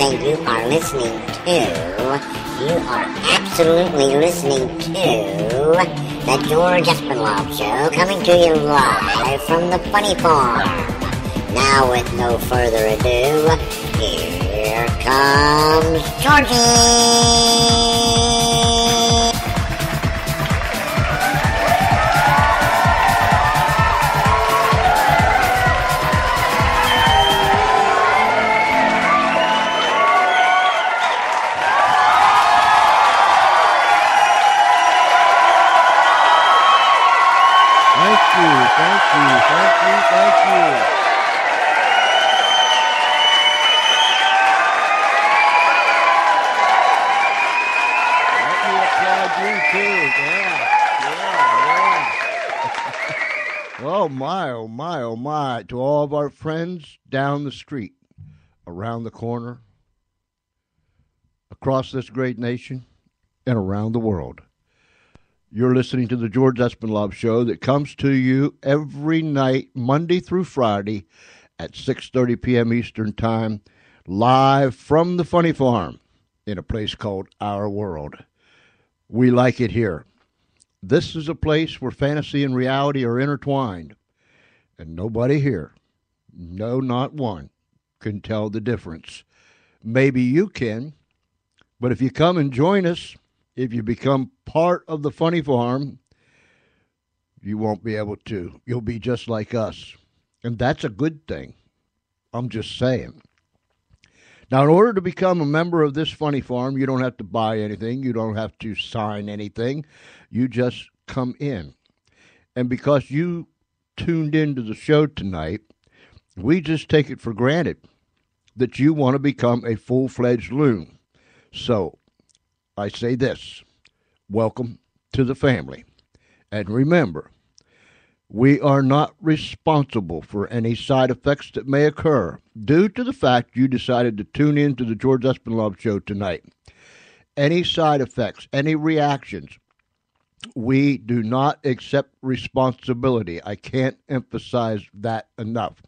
and you are absolutely listening to the George Espinlove Show, coming to you live from the Funy Farm. Now, with no further ado, here comes Georgie! Thank you. Let me applaud you too. Yeah. Oh my. To all of our friends down the street, around the corner, across this great nation, and around the world. You're listening to the George Espinlove Show that comes to you every night, Monday through Friday at 6:30 p.m. Eastern Time, live from the Funy Farm in a place called Our World. We like it here. This is a place where fantasy and reality are intertwined, and nobody here, no, not one, can tell the difference. Maybe you can, but if you come and join us, if you become part of the Funy Farm, you won't be able to. You'll be just like us. And that's a good thing. I'm just saying. Now, in order to become a member of this Funy Farm, you don't have to buy anything. You don't have to sign anything. You just come in. And because you tuned into the show tonight, we just take it for granted that you want to become a full-fledged loon. So, I say this, welcome to the family. And remember, we are not responsible for any side effects that may occur due to the fact you decided to tune in to the George Espinlove Show tonight. Any side effects, any reactions, we do not accept responsibility. I can't emphasize that enough.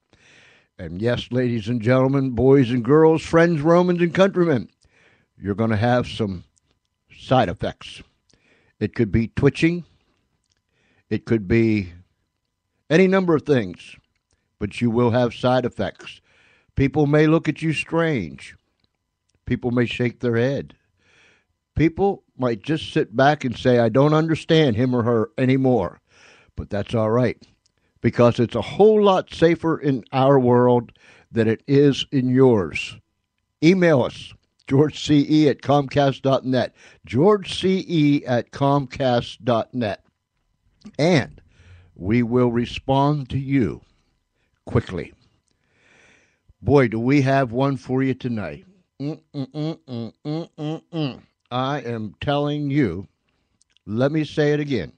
And yes, ladies and gentlemen, boys and girls, friends, Romans, and countrymen, you're going to have some side effects. It could be twitching. It could be any number of things, but you will have side effects. People may look at you strange. People may shake their head. People might just sit back and say, I don't understand him or her anymore. But that's all right, because it's a whole lot safer in our world than it is in yours. Email us. GeorgeCE@Comcast.net. GeorgeCE@Comcast.net. And we will respond to you quickly. Boy, do we have one for you tonight. I am telling you, let me say it again.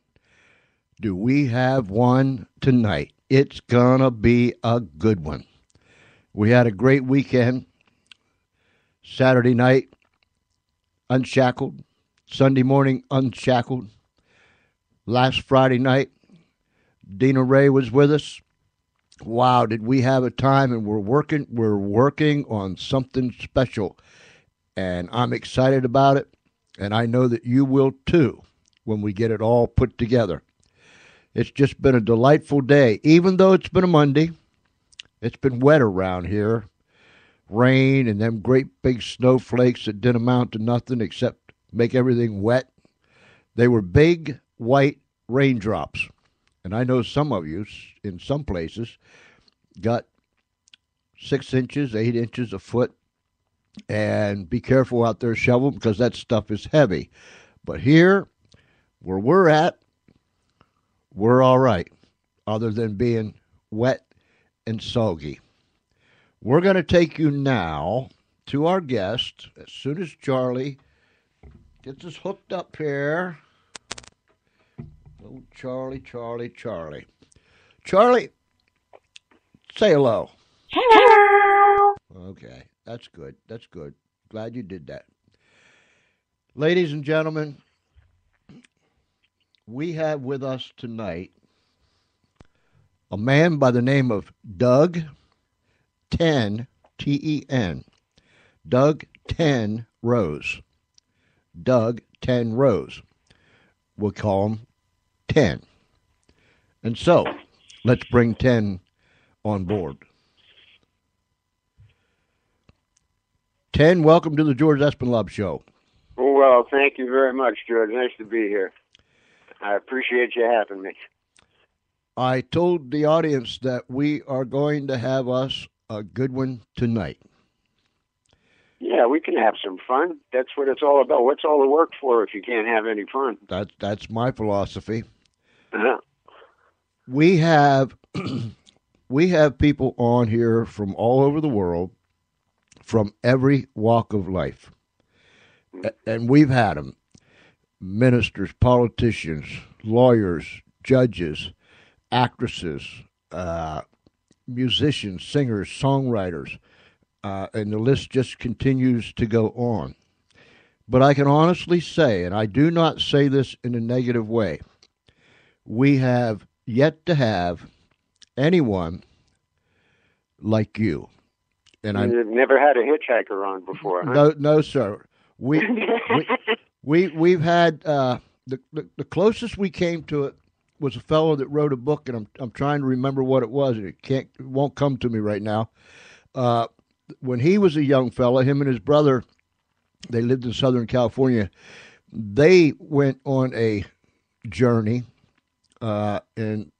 Do we have one tonight? It's gonna be a good one. We had a great weekend. Saturday night, unshackled. Sunday morning, unshackled. Last Friday night, Dina Ray was with us. Wow, did we have a time, and we're working on something special. And I'm excited about it, and I know that you will too when we get it all put together. It's just been a delightful day. Even though it's been a Monday, it's been wet around here. Rain and them great big snowflakes that didn't amount to nothing except make everything wet. They were big white raindrops. And I know some of you, in some places, got 6 inches, 8 inches, a foot. And be careful out there shoveling because that stuff is heavy. But here, where we're at, we're all right, other than being wet and soggy. We're going to take you now to our guest as soon as Charlie gets us hooked up here. Oh, Charlie. Charlie, say hello. Hello. Okay, that's good. Glad you did that. Ladies and gentlemen, we have with us tonight a man by the name of Doug Ten, Ten. Doug 10 Rose. Doug 10 Rose. We'll call him 10. And so, let's bring 10 on board. 10, welcome to the George Espinlove Show. Well, thank you very much, George. Nice to be here. I appreciate you having me. I told the audience that we are going to have us a good one tonight. Yeah, we can have some fun. That's what it's all about. What's all the work for if you can't have any fun? That's my philosophy. Uh-huh. We have people on here from all over the world, from every walk of life. And we've had them. Ministers, politicians, lawyers, judges, actresses, musicians, singers, songwriters, and the list just continues to go on. But I can honestly say, and I do not say this in a negative way, we have yet to have anyone like you. And You've never had a hitchhiker on before, huh? No, sir. We've had the closest we came to it was a fellow that wrote a book, and I'm trying to remember what it was. It won't come to me right now. When he was a young fellow, him and his brother, they lived in Southern California. They went on a journey, and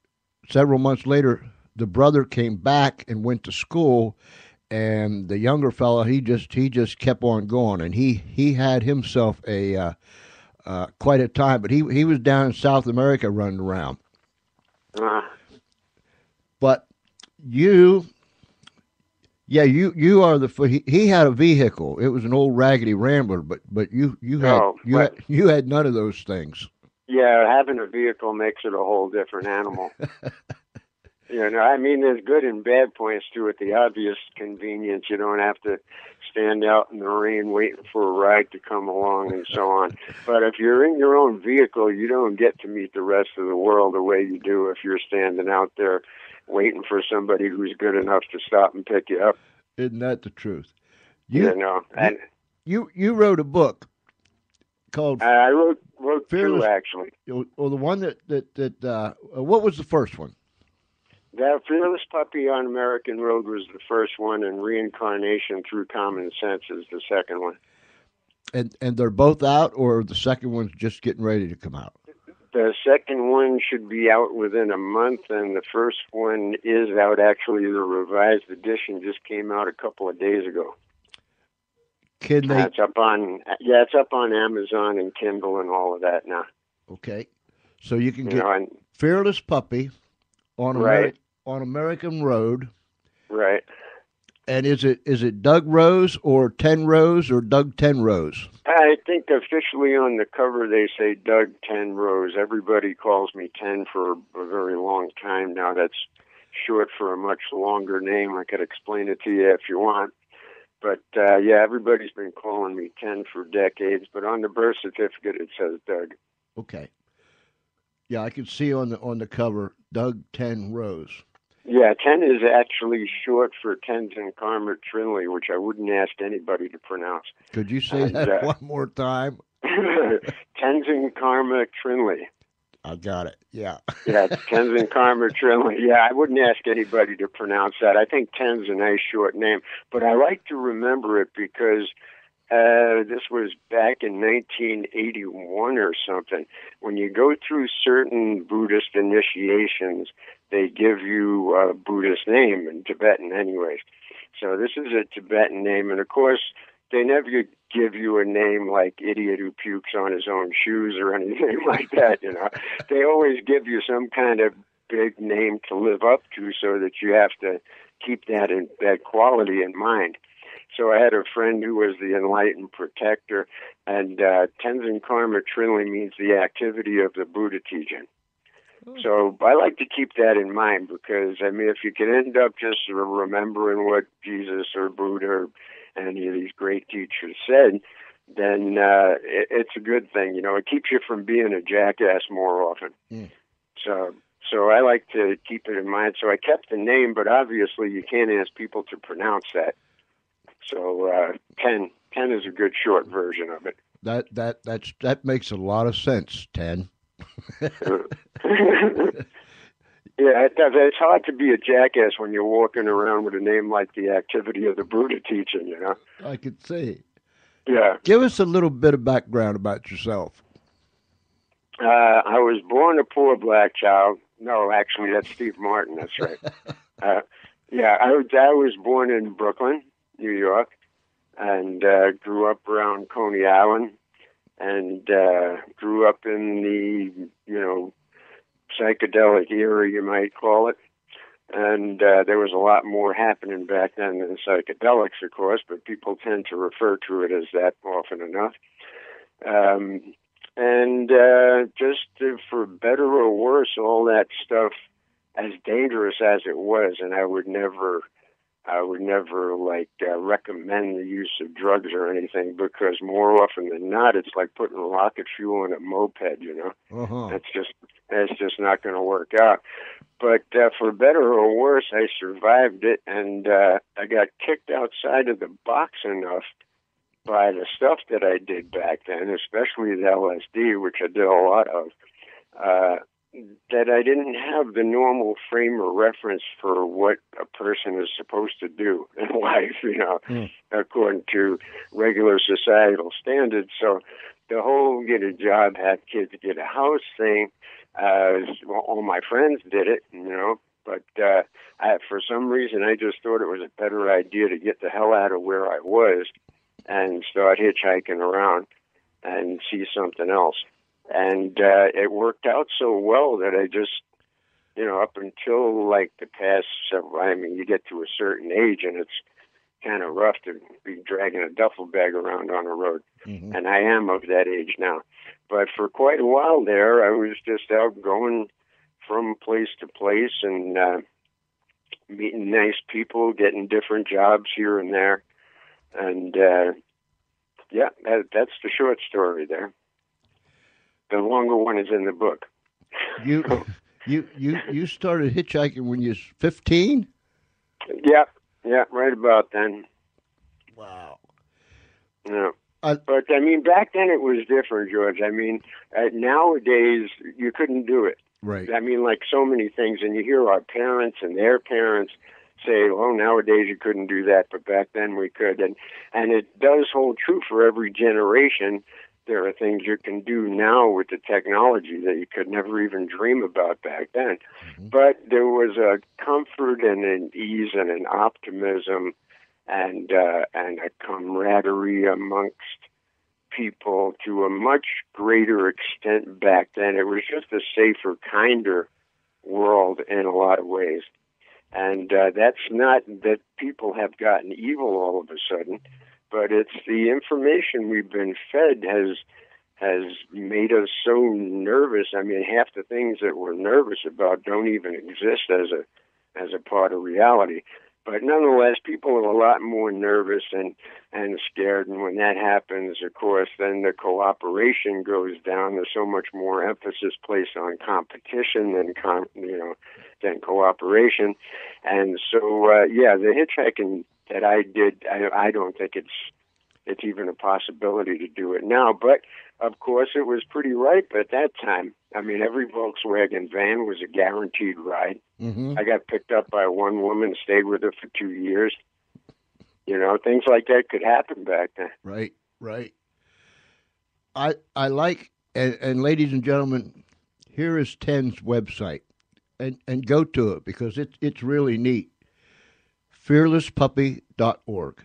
several months later, the brother came back and went to school. And the younger fellow, he just kept on going, and he had himself a quite a time. But he was down in South America running around. But you are he had a vehicle. It was an old raggedy Rambler, but you had none of those things. Yeah, having a vehicle makes it a whole different animal. I mean, there's good and bad points to it. The obvious convenience, you don't have to stand out in the rain waiting for a ride to come along and so on. But if you're in your own vehicle, you don't get to meet the rest of the world the way you do if you're standing out there waiting for somebody who's good enough to stop and pick you up. Isn't that the truth? You wrote a book called I wrote Fearless, two, actually. Or the one that what was the first one? That Fearless Puppy on American Road was the first one, and Reincarnation Through Common Sense is the second one. And they're both out, or the second one's just getting ready to come out? The second one should be out within a month, and the first one is out. Actually, the revised edition just came out a couple of days ago. It's up on Amazon and Kindle and all of that now. Okay, so you can get Fearless Puppy on American Road. Right. And is it Doug Rose or 10 Rose or Doug 10 Rose? I think officially on the cover they say Doug 10 Rose. Everybody calls me 10 for a very long time now. That's short for a much longer name. I could explain it to you if you want. But, everybody's been calling me 10 for decades. But on the birth certificate it says Doug. Okay. Yeah, I can see on the cover, Doug 10 Rose. Yeah, 10 is actually short for Tenzin Karma Trinley, which I wouldn't ask anybody to pronounce. Could you say that one more time? Tenzin Karma Trinley. I got it, yeah. Yeah, Tenzin Karma Trinley. Yeah, I wouldn't ask anybody to pronounce that. I think Ten's a nice short name, but I like to remember it because this was back in 1981 or something. When you go through certain Buddhist initiations, they give you a Buddhist name, in Tibetan anyways. So this is a Tibetan name, and of course, they never give you a name like idiot who pukes on his own shoes or anything like that, They always give you some kind of big name to live up to so that you have to keep that quality in mind. So I had a friend who was the enlightened protector, and Tenzin Karma Trinley means the activity of the Buddha teaching. So I like to keep that in mind because, if you can end up just remembering what Jesus or Buddha or any of these great teachers said, then it's a good thing. It keeps you from being a jackass more often. Mm. So I like to keep it in mind. So I kept the name, but obviously you can't ask people to pronounce that. So 10 10 is a good short version of it. That makes a lot of sense, 10. Yeah, it's hard to be a jackass when you're walking around with a name like The Activity of the Buddha Teaching, you know? I could see. Yeah. Give us a little bit of background about yourself. I was born a poor black child. No, actually, that's Steve Martin. That's right. Yeah, I was born in Brooklyn, New York, and grew up around Coney Island, and grew up in the, psychedelic era, you might call it. And there was a lot more happening back then than psychedelics, of course, but people tend to refer to it as that often enough. For better or worse, all that stuff, as dangerous as it was, and I would never recommend the use of drugs or anything, because more often than not, it's like putting rocket fuel in a moped, Uh-huh. That's just not going to work out. But for better or worse, I survived it, and I got kicked outside of the box enough by the stuff that I did back then, especially the LSD, which I did a lot of, that I didn't have the normal frame of reference for what a person is supposed to do in life, according to regular societal standards. So the whole get a job, have kids, get a house thing, all my friends did it, but for some reason I just thought it was a better idea to get the hell out of where I was and start hitchhiking around and see something else. And it worked out so well that I just, up until like the past several, you get to a certain age and it's kind of rough to be dragging a duffel bag around on a road. Mm-hmm. And I am of that age now. But for quite a while there, I was just out going from place to place and meeting nice people, getting different jobs here and there. And, that's the short story there. The longer one is in the book. You started hitchhiking when you was 15? Yeah, right about then. Wow. Yeah. But, back then it was different, George. Nowadays you couldn't do it. Right. Like so many things, and you hear our parents and their parents say, nowadays you couldn't do that, but back then we could. And it does hold true for every generation. There are things you can do now with the technology that you could never even dream about back then. Mm-hmm. But there was a comfort and an ease and an optimism and a camaraderie amongst people to a much greater extent back then. It was just a safer, kinder world in a lot of ways. And that's not that people have gotten evil all of a sudden, but it's the information we've been fed has made us so nervous. Half the things that we're nervous about don't even exist as a part of reality. But nonetheless, people are a lot more nervous and scared. And when that happens, of course, then the cooperation goes down. There's so much more emphasis placed on competition than cooperation. And so, the hitchhiking that I did, I don't think it's even a possibility to do it now. But of course, it was pretty ripe at that time. Every Volkswagen van was a guaranteed ride. Mm-hmm. I got picked up by one woman, stayed with her for 2 years. Things like that could happen back then. Right. I like, and ladies and gentlemen, here is Ten's website, and go to it because it's really neat. fearlesspuppy.org.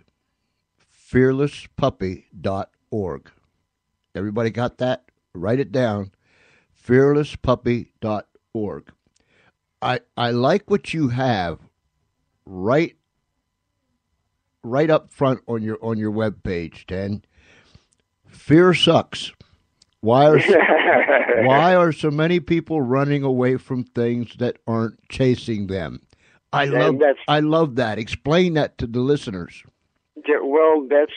fearlesspuppy.org. Everybody got that? Write it down. fearlesspuppy.org. I like what you have right up front on your webpage, Ten. Fear sucks. Why are so many people running away from things that aren't chasing them? I love that. Explain that to the listeners. Yeah, well, that's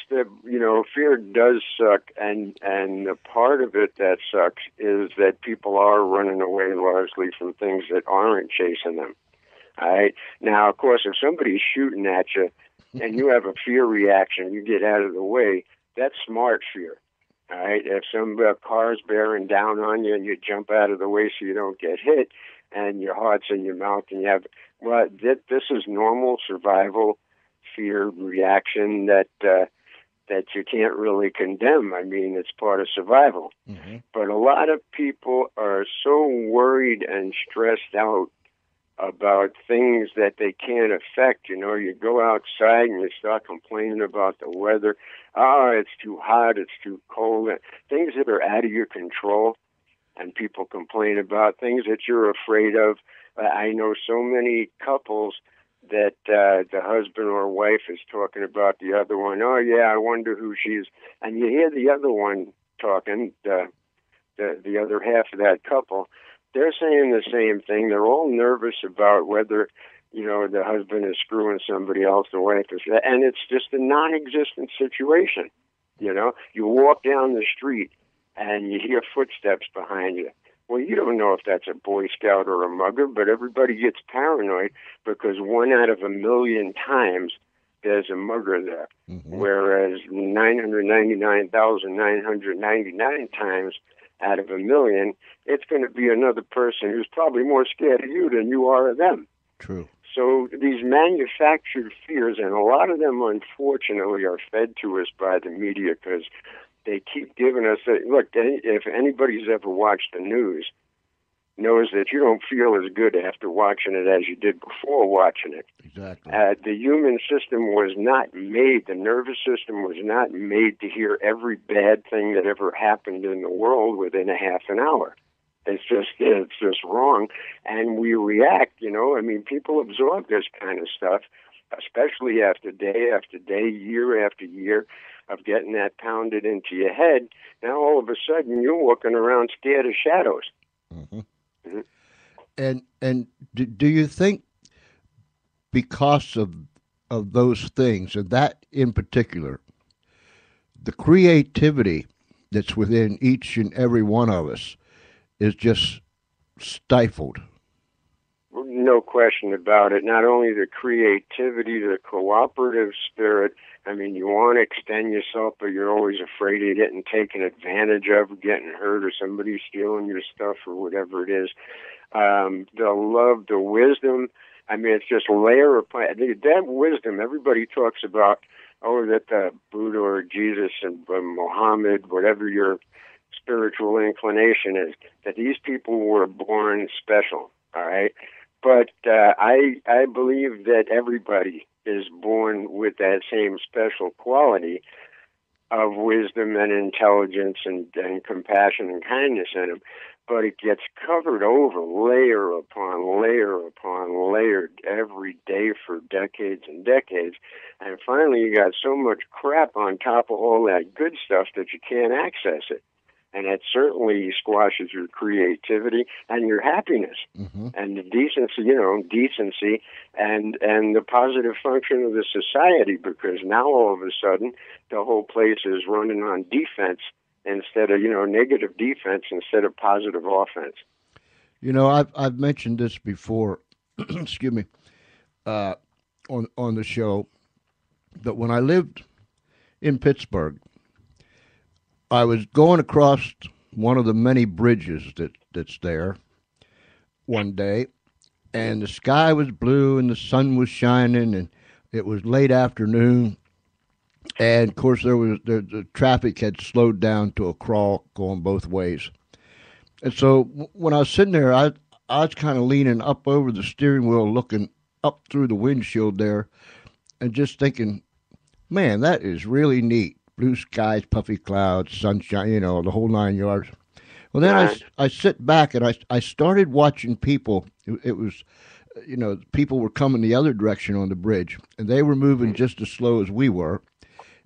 fear does suck, and the part of it that sucks is that people are running away largely from things that aren't chasing them. All right? Now, of course, if somebody's shooting at you and you have a fear reaction, you get out of the way, That's smart fear. All right, if some car's bearing down on you and you jump out of the way so you don't get hit, and your heart's in your mouth, and you have this is normal survival fear reaction that you can't really condemn. I mean, it's part of survival. Mm-hmm. But a lot of people are so worried and stressed out about things that they can't affect. You know, you go outside and you start complaining about the weather. Oh, it's too hot, it's too cold. Things that are out of your control, and people complain about things that you're afraid of. I know so many couples that the husband or wife is talking about the other one. Oh, yeah, I wonder who she's... And you hear the other one talking, the other half of that couple. They're saying the same thing. They're all nervous about whether, you know, the husband is screwing somebody else, the wife is... And it's just a non-existent situation, you know? You walk down the street and you hear footsteps behind you. Well, you don't know if that's a Boy Scout or a mugger, but everybody gets paranoid because 1 out of a million times there's a mugger there. Mm-hmm. Whereas 999,999 times out of a million, it's going to be another person who's probably more scared of you than you are of them. True. So these manufactured fears, and a lot of them, unfortunately, are fed to us by the media because they keep giving us look, if anybody's ever watched the news, knows that you don't feel as good after watching it as you did before watching it. Exactly. The human system was not made, the nervous system was not made to hear every bad thing that ever happened in the world within a half an hour. It's just wrong. And we react, you know, I mean, people absorb this kind of stuff, especially after day, year after year of getting that pounded into your head. Now all of a sudden you're walking around scared of shadows. Mm-hmm. Mm-hmm. And do you think because of those things, and that in particular, the creativity that's within each and every one of us is just stifled? No question about it. Not only the creativity, the cooperative spirit. I mean, you want to extend yourself, but you're always afraid of getting taken advantage of, getting hurt, or somebody stealing your stuff, or whatever it is. The love, the wisdom. I mean, it's just layer upon that wisdom. Everybody talks about, that the Buddha or Jesus and Muhammad, whatever your spiritual inclination is, that these people were born special. All right. But I believe that everybody is born with that same special quality of wisdom and intelligence and compassion and kindness in them. But it gets covered over layer upon layer upon layer every day for decades and decades. And finally, you got so much crap on top of all that good stuff that you can't access it. And it certainly squashes your creativity and your happiness, mm-hmm. and the decency and the positive function of the society, because now all of a sudden the whole place is running on defense instead of, negative defense instead of positive offense. You know, I've mentioned this before, excuse me, on the show, that when I lived in Pittsburgh, I was going across one of the many bridges that's there one day, and the sky was blue and the sun was shining, and it was late afternoon, and of course the traffic had slowed down to a crawl going both ways. And so when I was sitting there, I was kind of leaning up over the steering wheel, looking up through the windshield there, and just thinking, man, that is really neat. Blue skies, puffy clouds, sunshine, the whole 9 yards. Well, then I sit back and I started watching people. It was, people were coming the other direction on the bridge, and they were moving just as slow as we were.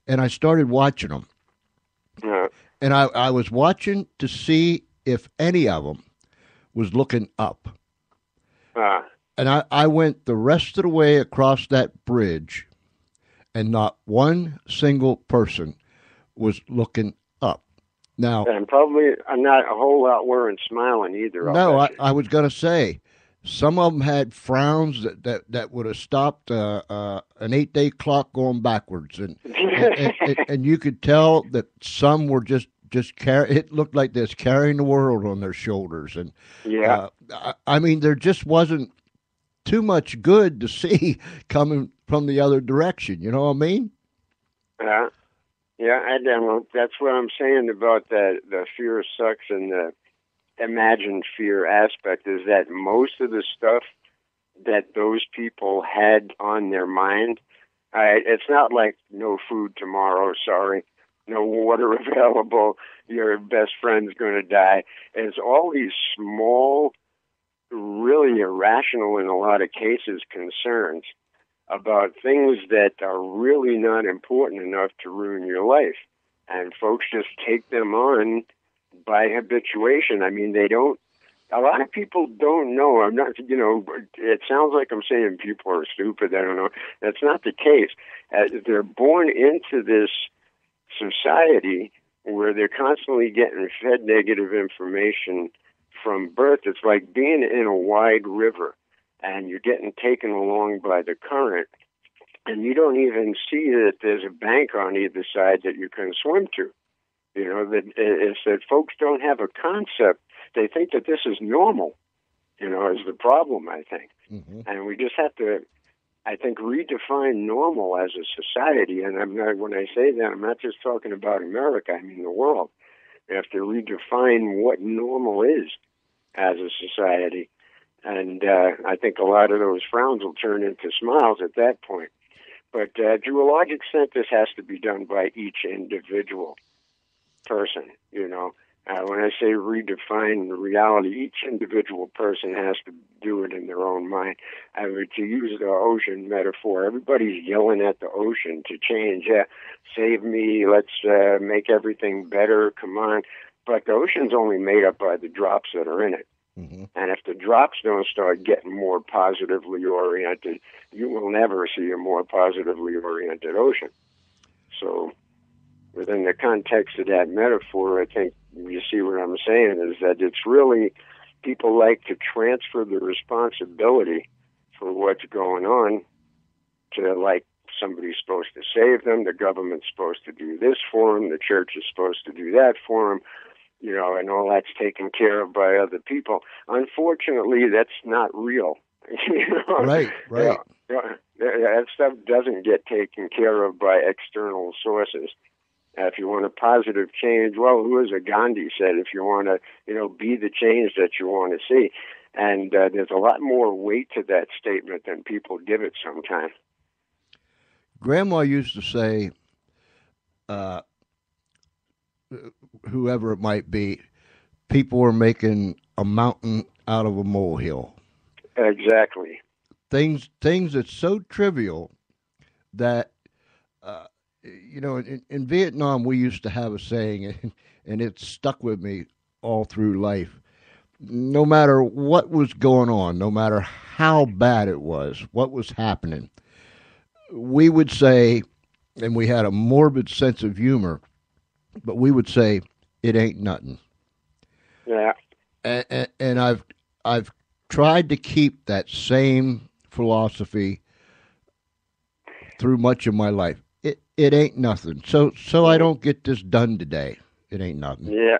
And I started watching them. Yeah. And I was watching to see if any of them was looking up. And I went the rest of the way across that bridge, and not one single person was looking up. Now, and probably not a whole lot weren't smiling either. No, I was going to say, Some of them had frowns that would have stopped an 8-day clock going backwards, and you could tell that some were just it looked like they was carrying the world on their shoulders, and Yeah. I mean there just wasn't too much good to see coming from the other direction. You know what I mean? Yeah. Yeah, I don't know. That's what I'm saying about the fear sucks and the imagined fear aspect is that most of the stuff that those people had on their mind, it's not like no food tomorrow, sorry, no water available, your best friend's going to die. It's all these small, really irrational in a lot of cases concerns about things that are really not important enough to ruin your life. And folks just take them on by habituation. I mean, a lot of people don't know. I'm not, it sounds like I'm saying people are stupid. I don't know. That's not the case. They're born into this society where they're constantly getting fed negative information from birth. It's like being in a wide river and you're getting taken along by the current, and you don't even see that there's a bank on either side that you can swim to. It's that folks don't have a concept. They think that this is normal, is the problem, I think. Mm-hmm. And we just have to, I think, redefine normal as a society. And when I say that, I'm not just talking about America, I mean the world. We have to redefine what normal is as a society. And I think a lot of those frowns will turn into smiles at that point. But to a large extent, this has to be done by each individual person, When I say redefine the reality, each individual person has to do it in their own mind. I mean, to use the ocean metaphor, everybody's yelling at the ocean to change. Yeah, save me, let's make everything better, come on. But the ocean's only made up by the drops that are in it. Mm-hmm. And if the drops don't start getting more positively oriented, you will never see a more positively oriented ocean. So within the context of that metaphor, I think you see what I'm saying is that it's really people like to transfer the responsibility for what's going on to like somebody's supposed to save them, the government's supposed to do this for them, the church is supposed to do that for them, and all that's taken care of by other people. Unfortunately, that's not real. Right. That stuff doesn't get taken care of by external sources. If you want a positive change, well, who is it? Gandhi said, if you want to, be the change that you want to see. And there's a lot more weight to that statement than people give it sometimes. Grandma used to say, whoever it might be, people are making a mountain out of a molehill. Exactly. Things that's so trivial that, in Vietnam, we used to have a saying, and it stuck with me all through life. No matter what was going on, no matter how bad it was, what was happening, we would say, and we had a morbid sense of humor, but we would say, it ain't nothing. Yeah. And I've tried to keep that same philosophy through much of my life. It ain't nothing. So I don't get this done today. It ain't nothing. Yeah.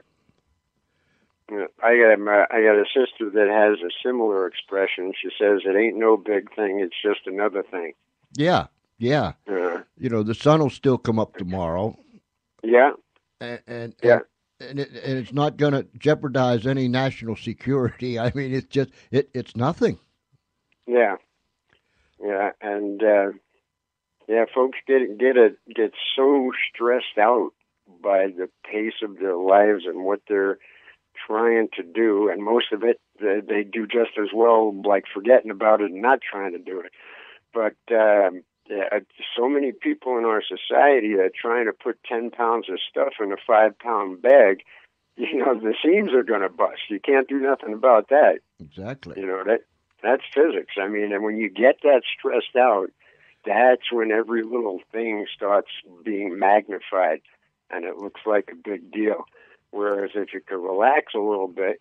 I got a sister that has a similar expression. She says, it ain't no big thing, it's just another thing. Yeah. The sun will still come up tomorrow. Yeah. And it's not going to jeopardize any national security. I mean, it's just it's nothing. Yeah, and folks get so stressed out by the pace of their lives and what they're trying to do, and most of it they do just as well, like forgetting about it and not trying to do it. But so many people in our society are trying to put 10 pounds of stuff in a 5-pound bag. The seams are going to bust. You can't do nothing about that. Exactly. That's physics. I mean, and when you get that stressed out, that's when every little thing starts being magnified, and it looks like a big deal. Whereas if you could relax a little bit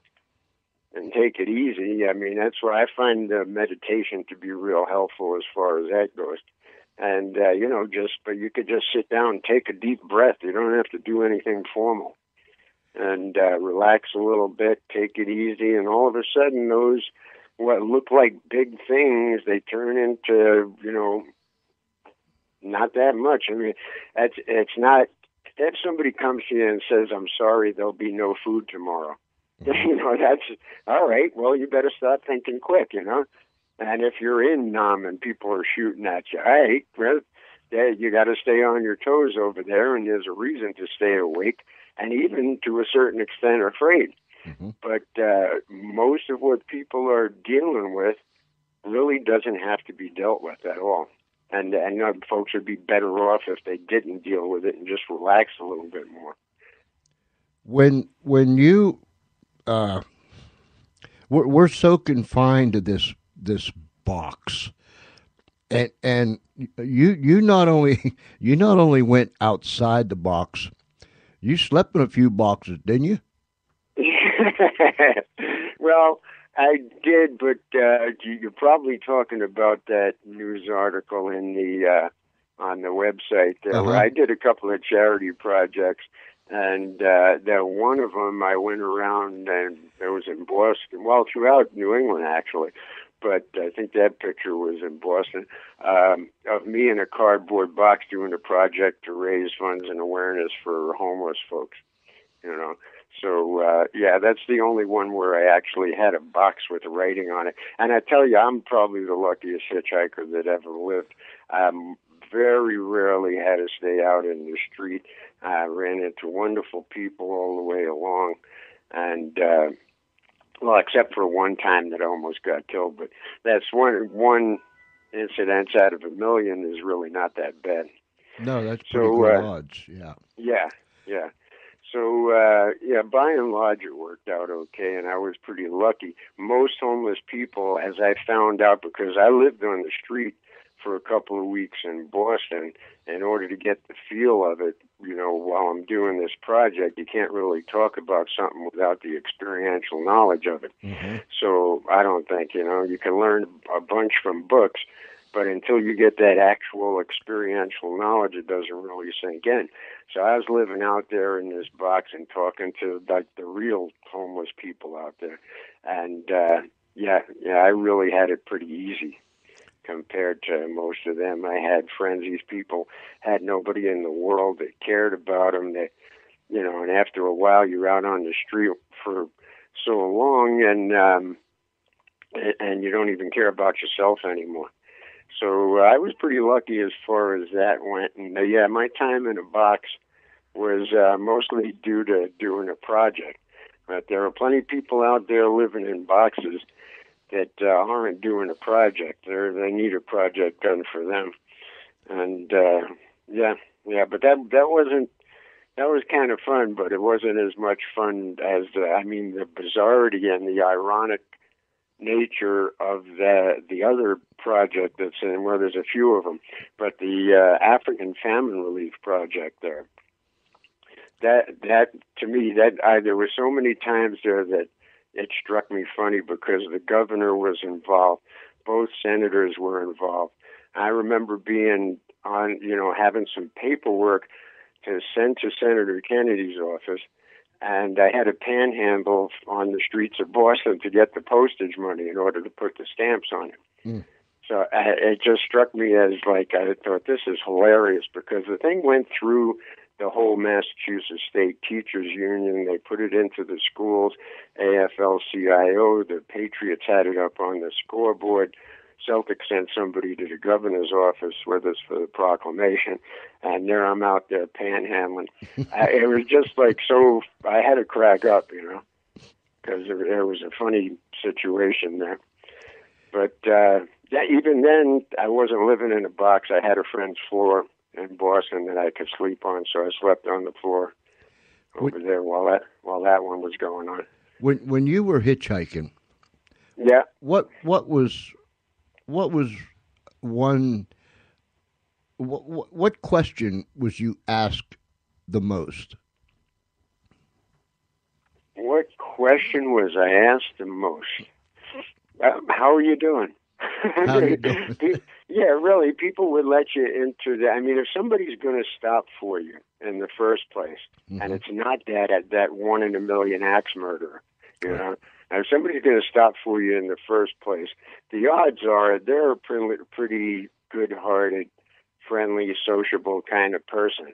and take take it easy. I mean, that's why I find meditation to be real helpful as far as that goes. And, but you could just sit down and take a deep breath. You don't have to do anything formal. And relax a little bit, take it easy, and all of a sudden those, what look like big things, they turn into, not that much. I mean, it's not, if somebody comes to you and says, I'm sorry, there'll be no food tomorrow, that's, all right, well, you better start thinking quick, And if you're in Nam and people are shooting at you, hey, well, you got to stay on your toes over there, and there's a reason to stay awake, and even to a certain extent afraid. Mm-hmm. But most of what people are dealing with really doesn't have to be dealt with at all. And folks would be better off if they didn't deal with it and just relax a little bit more. When you we're so confined to this box, and you not only went outside the box, you slept in a few boxes, didn't you? Well, I did, but you're probably talking about that news article in the on the website where I did a couple of charity projects, and that one of them I went around, and it was in Boston, well, throughout New England actually, but I think that picture was in Boston, of me in a cardboard box doing a project to raise funds and awareness for homeless folks, So, that's the only one where I actually had a box with writing on it. And I tell you, I'm probably the luckiest hitchhiker that ever lived. Very rarely had to stay out in the street. I ran into wonderful people all the way along. And, except for one time that I almost got killed. But that's one incident out of a million is really not that bad. No, that's pretty good odds, yeah. Yeah. So, by and large, it worked out okay, and I was pretty lucky. Most homeless people, as I found out, because I lived on the street for a couple of weeks in Boston, in order to get the feel of it, while I'm doing this project, you can't really talk about something without the experiential knowledge of it. Mm-hmm. So I don't think, you can learn a bunch from books, but until you get that actual experiential knowledge, it doesn't really sink in. So I was living out there in this box and talking to the real homeless people out there. And, I really had it pretty easy compared to most of them. I had friends. These people had nobody in the world that cared about them. That, and after a while, you're out on the street for so long, and you don't even care about yourself anymore. So I was pretty lucky as far as that went. And my time in a box was mostly due to doing a project. But there are plenty of people out there living in boxes that aren't doing a project. They need a project done for them. And but that was kind of fun, but it wasn't as much fun as the bizarrety and the ironic nature of the other project that's in, well, there's a few of them, but the African Famine Relief Project there. That to me, there were so many times there that it struck me funny because the governor was involved, both senators were involved. I remember being on, having some paperwork to send to Senator Kennedy's office, and I had a panhandle on the streets of Boston to get the postage money in order to put the stamps on it. Mm. So it just struck me as I thought, this is hilarious, because the thing went through the whole Massachusetts State Teachers Union. They put it into the schools, AFL-CIO, the Patriots had it up on the scoreboard. Celtic sent somebody to the governor's office with us for the proclamation, and there I'm out there panhandling. It was just so I had to crack up, because there was a funny situation there. But even then, I wasn't living in a box. I had a friend's floor in Boston that I could sleep on, so I slept on the floor over there while that one was going on. When you were hitchhiking, what question was you asked the most? What question was I asked the most? How are you doing? How you doing? Yeah, really, people would let you into that. I mean, if somebody's going to stop for you in the first place, and it's not that 1 in a million axe murderer, you know, and if somebody's going to stop for you in the first place, the odds are they're a pretty good-hearted, friendly, sociable kind of person.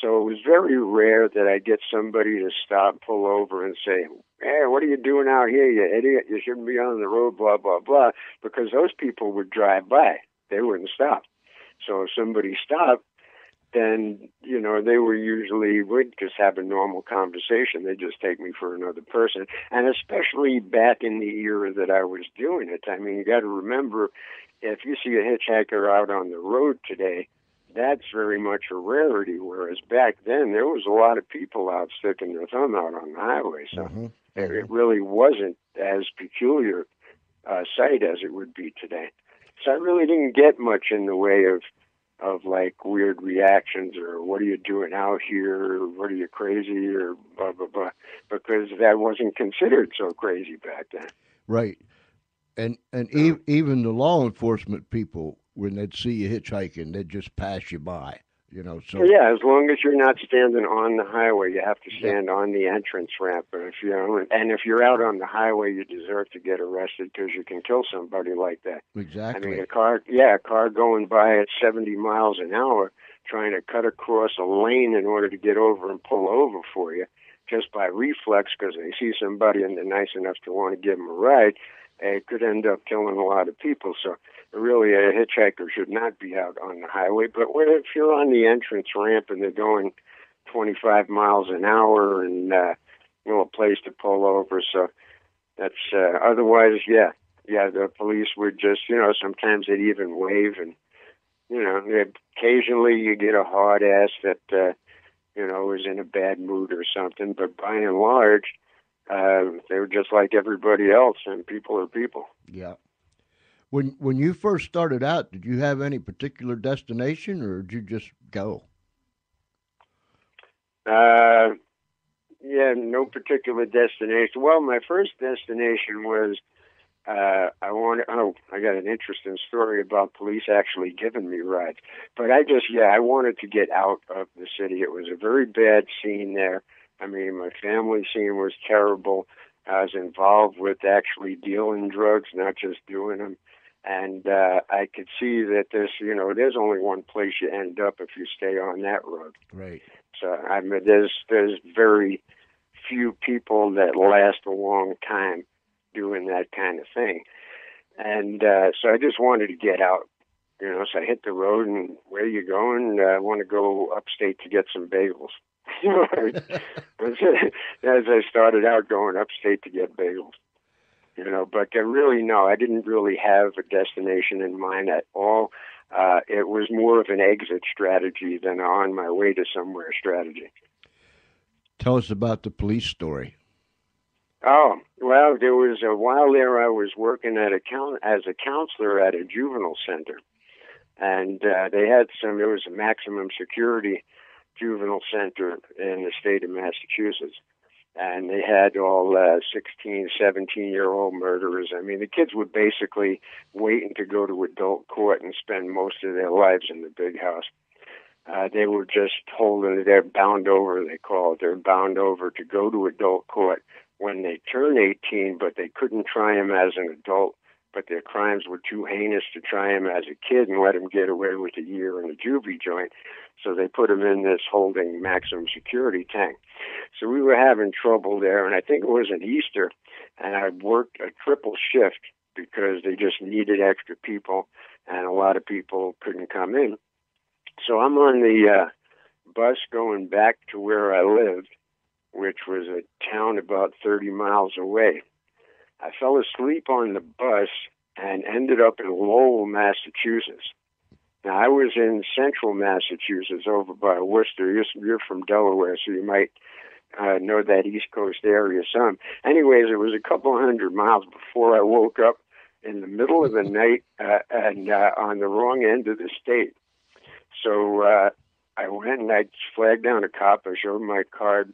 So it was very rare that I get somebody to stop, pull over, and say, "Hey, what are you doing out here, you idiot? You shouldn't be on the road, blah, blah, blah," because those people would drive by. They wouldn't stop. So if somebody stopped, then, you know, they would just have a normal conversation. They'd just take me for another person. And especially back in the era that I was doing it. I mean, you got to remember, if you see a hitchhiker out on the road today, that's very much a rarity, whereas back then there was a lot of people out sticking their thumb out on the highway. So it really wasn't as peculiar a sight as it would be today. So I really didn't get much in the way of like weird reactions or what are you doing out here, or what are you crazy, or blah, blah, blah, because that wasn't considered so crazy back then. Right. And even the law enforcement people, when they'd see you hitchhiking, they'd just pass you by, you know. So yeah, as long as you're not standing on the highway, you have to stand on the entrance ramp. But if if you're out on the highway, you deserve to get arrested because you can kill somebody like that. Exactly. I mean, a car going by at 70 miles an hour, trying to cut across a lane in order to get over and pull over for you, just by reflex because they see somebody and they're nice enough to want to give them a ride. It could end up killing a lot of people. So really, a hitchhiker should not be out on the highway. But if you're on the entrance ramp and they're going 25 miles an hour and a place to pull over, so that's otherwise, yeah, the police would just, sometimes they'd even wave, and occasionally you get a hard ass that was in a bad mood or something. But by and large, they were just like everybody else, and people are people. Yeah. When you first started out, did you have any particular destination, or did you just go? Yeah, no particular destination. Well, my first destination was I got an interesting story about police actually giving me rides. But I wanted to get out of the city. It was a very bad scene there. I mean, my family scene was terrible. I was involved with actually dealing drugs, not just doing them. And I could see that there's only one place you end up if you stay on that road. Right. So I mean, there's very few people that last a long time doing that kind of thing. And so I just wanted to get out. So I hit the road, and where you going? I want to go upstate to get some bagels. As I started out going upstate to get bagels. But I didn't really have a destination in mind at all. It was more of an exit strategy than on my way to somewhere strategy. Tell us about the police story. Oh, well, there was a while there I was working as a counselor at a juvenile center. And they had it was a maximum security juvenile center in the state of Massachusetts. And they had all 16, 17-year-old murderers. I mean, the kids were basically waiting to go to adult court and spend most of their lives in the big house. They were just they're bound over, they call it. They're bound over to go to adult court when they turn 18, but they couldn't try them as an adult. But their crimes were too heinous to try him as a kid and let him get away with a year in a juvie joint. So they put him in this holding maximum security tank. So we were having trouble there, and I think it was an Easter, and I worked a triple shift because they just needed extra people, and a lot of people couldn't come in. So I'm on the bus going back to where I lived, which was a town about 30 miles away. I fell asleep on the bus and ended up in Lowell, Massachusetts. Now, I was in central Massachusetts over by Worcester. You're from Delaware, so you might know that East Coast area some. Anyways, it was a couple 100 miles before I woke up in the middle of the night and on the wrong end of the state. So I went and I flagged down a cop. I showed my card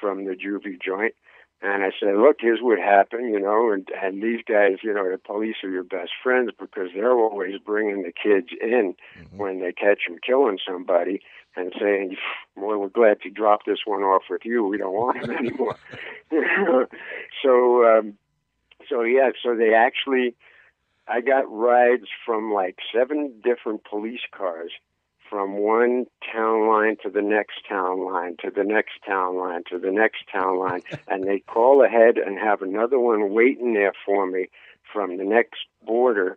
from the juvie joint. And I said, look, here's what happened, and these guys, the police are your best friends because they're always bringing the kids in when they catch them killing somebody and saying, well, we're glad to drop this one off with you. We don't want him anymore. So they actually, I got rides from like 7 different police cars from one town line to the next town line, to the next town line, to the next town line, and they call ahead and have another one waiting there for me from the next border,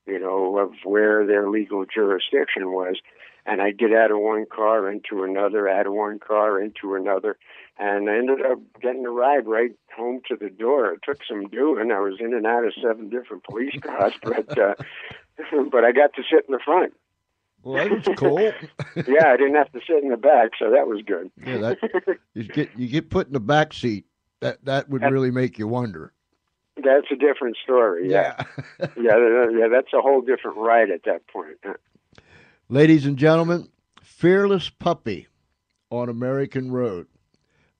of where their legal jurisdiction was. And I get out of one car into another, out of one car into another, and I ended up getting a ride right home to the door. It took some doing. I was in and out of 7 different police cars, but I got to sit in the front. Well, that was cool. Yeah, I didn't have to sit in the back, so that was good. Yeah, you get put in the back seat. That would really make you wonder. That's a different story. Yeah, yeah, that's a whole different ride at that point. Ladies and gentlemen, Fearless Puppy on American Road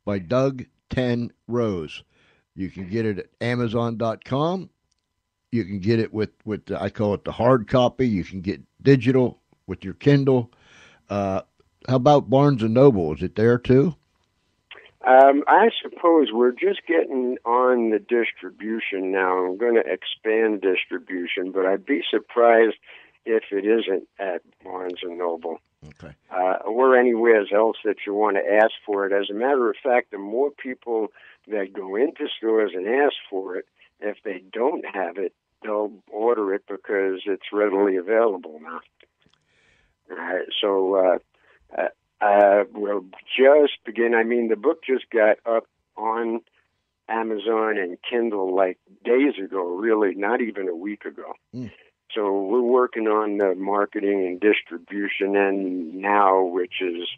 by Doug 10 Rose. You can get it at Amazon.com. You can get it with I call it the hard copy. You can get digital with your Kindle. How about Barnes & Noble? Is it there too? I suppose we're just getting on the distribution now. I'm going to expand distribution, but I'd be surprised if it isn't at Barnes & Noble. Okay. Or anywhere else that you want to ask for it. As a matter of fact, the more people that go into stores and ask for it, if they don't have it, they'll order it because it's readily available now. We'll just begin. I mean, the book just got up on Amazon and Kindle like days ago, really, not even a week ago. So we're working on the marketing and distribution and now, which is,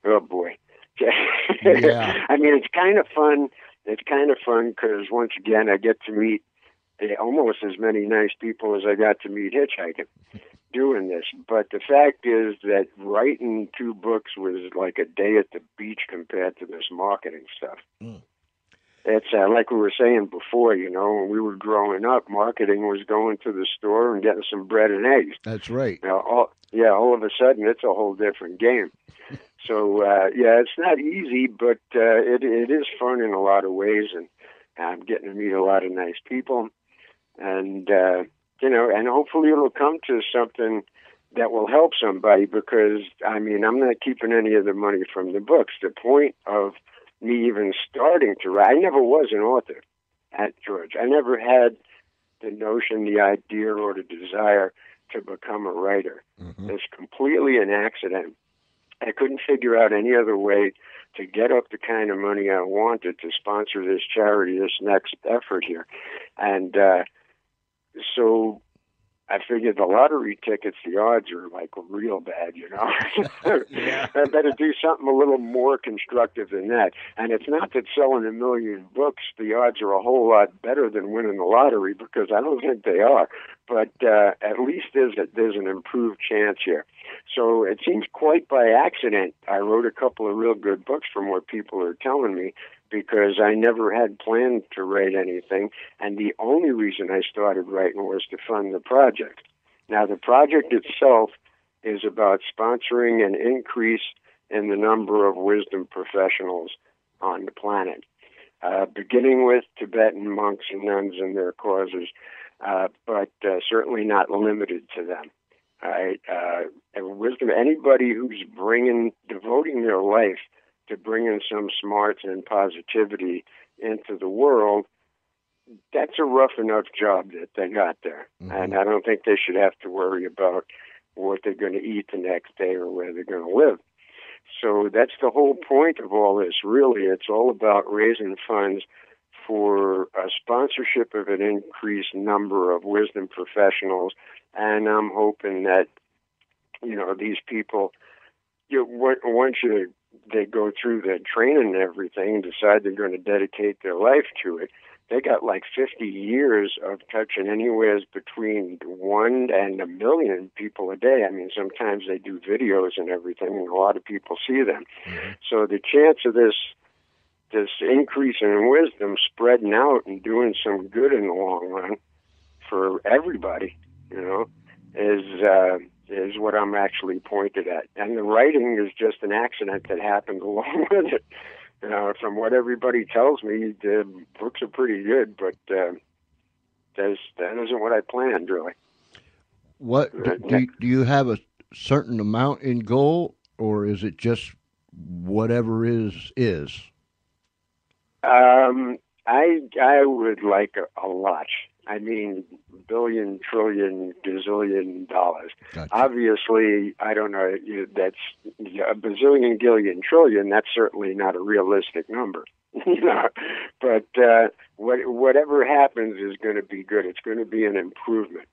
oh boy. Yeah. I mean, it's kind of fun. It's kind of fun because once again, I get to meet almost as many nice people as I got to meet hitchhiking doing this. But the fact is that writing 2 books was like a day at the beach compared to this marketing stuff. It's like we were saying before, when we were growing up, marketing was going to the store and getting some bread and eggs. That's right. All of a sudden, it's a whole different game. So, it's not easy, but it is fun in a lot of ways, and I'm getting to meet a lot of nice people. And, and hopefully it'll come to something that will help somebody because, I mean, I'm not keeping any of the money from the books. The point of me even starting to write, I never was an author at George. I never had the notion, the idea, or the desire to become a writer. It's completely an accident. I couldn't figure out any other way to get up the kind of money I wanted to sponsor this charity, this next effort here. And so I figured the lottery tickets, the odds are like real bad, Yeah. I better do something a little more constructive than that. And it's not that selling 1 million books, the odds are a whole lot better than winning the lottery, because I don't think they are. But at least there's an improved chance here. So it seems quite by accident I wrote a couple of real good books from what people are telling me, because I never had planned to write anything, and the only reason I started writing was to fund the project. Now, the project itself is about sponsoring an increase in the number of wisdom professionals on the planet, beginning with Tibetan monks and nuns and their causes, but certainly not limited to them. All right, and wisdom. Anybody who's devoting their life to bringing some smarts and positivity into the world, that's a rough enough job that they got there. And I don't think they should have to worry about what they're going to eat the next day or where they're going to live. So that's the whole point of all this, really. It's all about raising funds for a sponsorship of an increased number of wisdom professionals. And I'm hoping that, these people, once they go through the training and everything and decide they're going to dedicate their life to it, they got like 50 years of touching anywhere between 1 and 1 million people a day. I mean, sometimes they do videos and everything, and a lot of people see them. So the chance of this this increase in wisdom spreading out and doing some good in the long run for everybody, is what I'm actually pointed at. And the writing is just an accident that happened along with it. From what everybody tells me, the books are pretty good, but that isn't what I planned, really. What do you have a certain amount in goal, or is it just whatever is? I would like a lot. I mean, billion, trillion, gazillion dollars. Gotcha. Obviously, I don't know. That's a bazillion, gillion, trillion. That's certainly not a realistic number. But whatever happens is going to be good. It's going to be an improvement.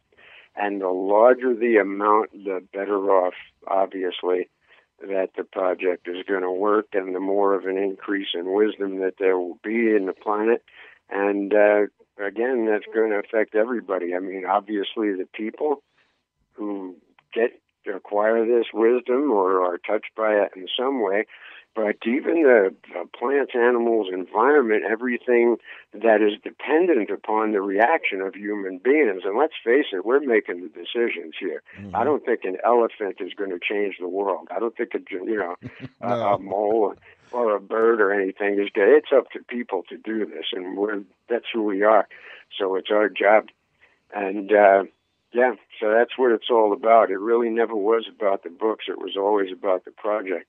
And the larger the amount, the better off, obviously, that the project is going to work, and the more of an increase in wisdom that there will be in the planet. And again, that's going to affect everybody. I mean, obviously, the people who acquire this wisdom or are touched by it in some way, but even the plants, animals, environment, everything that is dependent upon the reaction of human beings. And let's face it, we're making the decisions here. Mm-hmm. I don't think an elephant is going to change the world. I don't think a mole or a bird or anything is good. It's up to people to do this, and that's who we are. So it's our job. And so that's what it's all about. It really never was about the books. It was always about the project.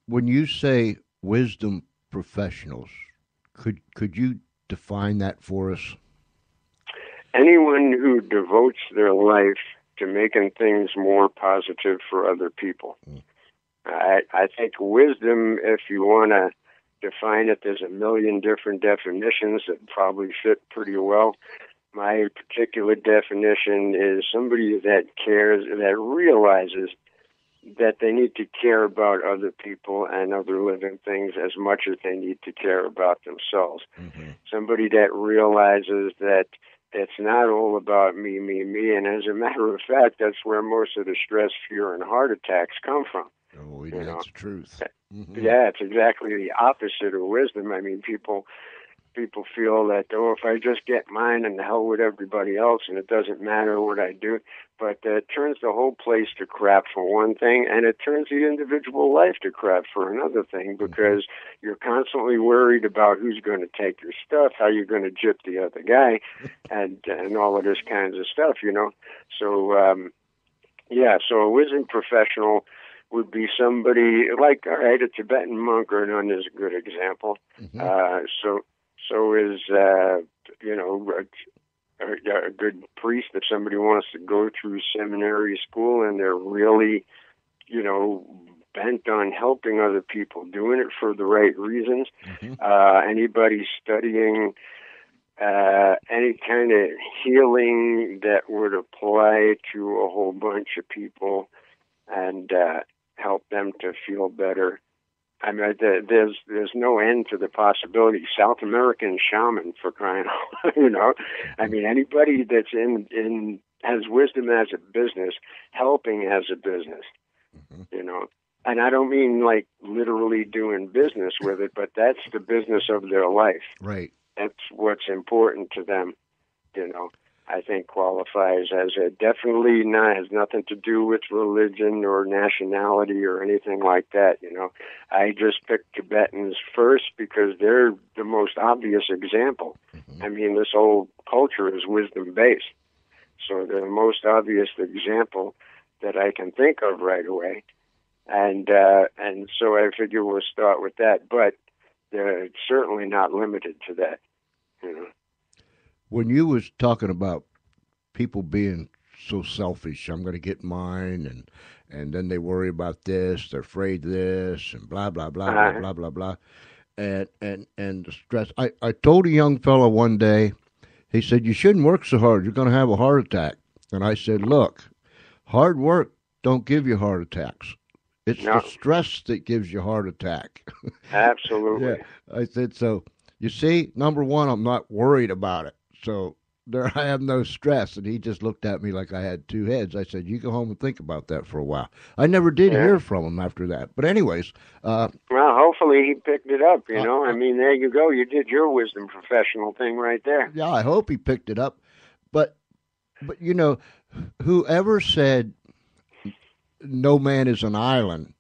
When you say wisdom professionals, could you define that for us? Anyone who devotes their life to making things more positive for other people. Mm. I think wisdom, if you want to define it, there's a million different definitions that probably fit pretty well. My particular definition is somebody that cares, that realizes that they need to care about other people and other living things as much as they need to care about themselves. Mm-hmm. Somebody that realizes that it's not all about me, and as a matter of fact, that's where most of the stress, fear, and heart attacks come from. Oh, that's the truth. Mm-hmm. Yeah, it's exactly the opposite of wisdom. I mean, people feel that, if I just get mine and the hell with everybody else and it doesn't matter what I do. But it turns the whole place to crap for one thing, and it turns the individual life to crap for another thing, because you're constantly worried about who's going to take your stuff, how you're going to gyp the other guy, and all of this kinds of stuff, So, so a wisdom professional would be somebody like, all right, a Tibetan monk or nun is a good example. Mm-hmm. So is, a good priest. If somebody wants to go through seminary school and they're really, bent on helping other people, doing it for the right reasons. Mm-hmm. Anybody studying any kind of healing that would apply to a whole bunch of people and help them to feel better. I mean, there's no end to the possibility. South American shaman, for crying out loud, I mean, anybody that's has wisdom as a business, helping as a business, mm-hmm. And I don't mean like literally doing business with it, but that's the business of their life. Right. That's what's important to them, I think qualifies as definitely has nothing to do with religion or nationality or anything like that. I just picked Tibetans first because they're the most obvious example. Mm-hmm. I mean, this whole culture is wisdom based, so they're the most obvious example that I can think of right away. And so I figure we'll start with that, but they're certainly not limited to that. When you was talking about people being so selfish, I'm going to get mine, and then they worry about this, they're afraid of this, and blah, blah, blah, blah, blah, blah, blah, and the stress. I told a young fellow one day, he said, you shouldn't work so hard, you're going to have a heart attack. And I said, look, hard work don't give you heart attacks. It's the stress that gives you heart attack. Absolutely. Yeah. I said, so you see, number one, I'm not worried about it. So there I have no stress. And he just looked at me like I had two heads. I said, you go home and think about that for a while. I never did hear from him after that. But anyways. Well, hopefully he picked it up, you know. I mean, there you go. You did your wisdom professional thing right there. Yeah, I hope he picked it up. But you know, whoever said no man is an island,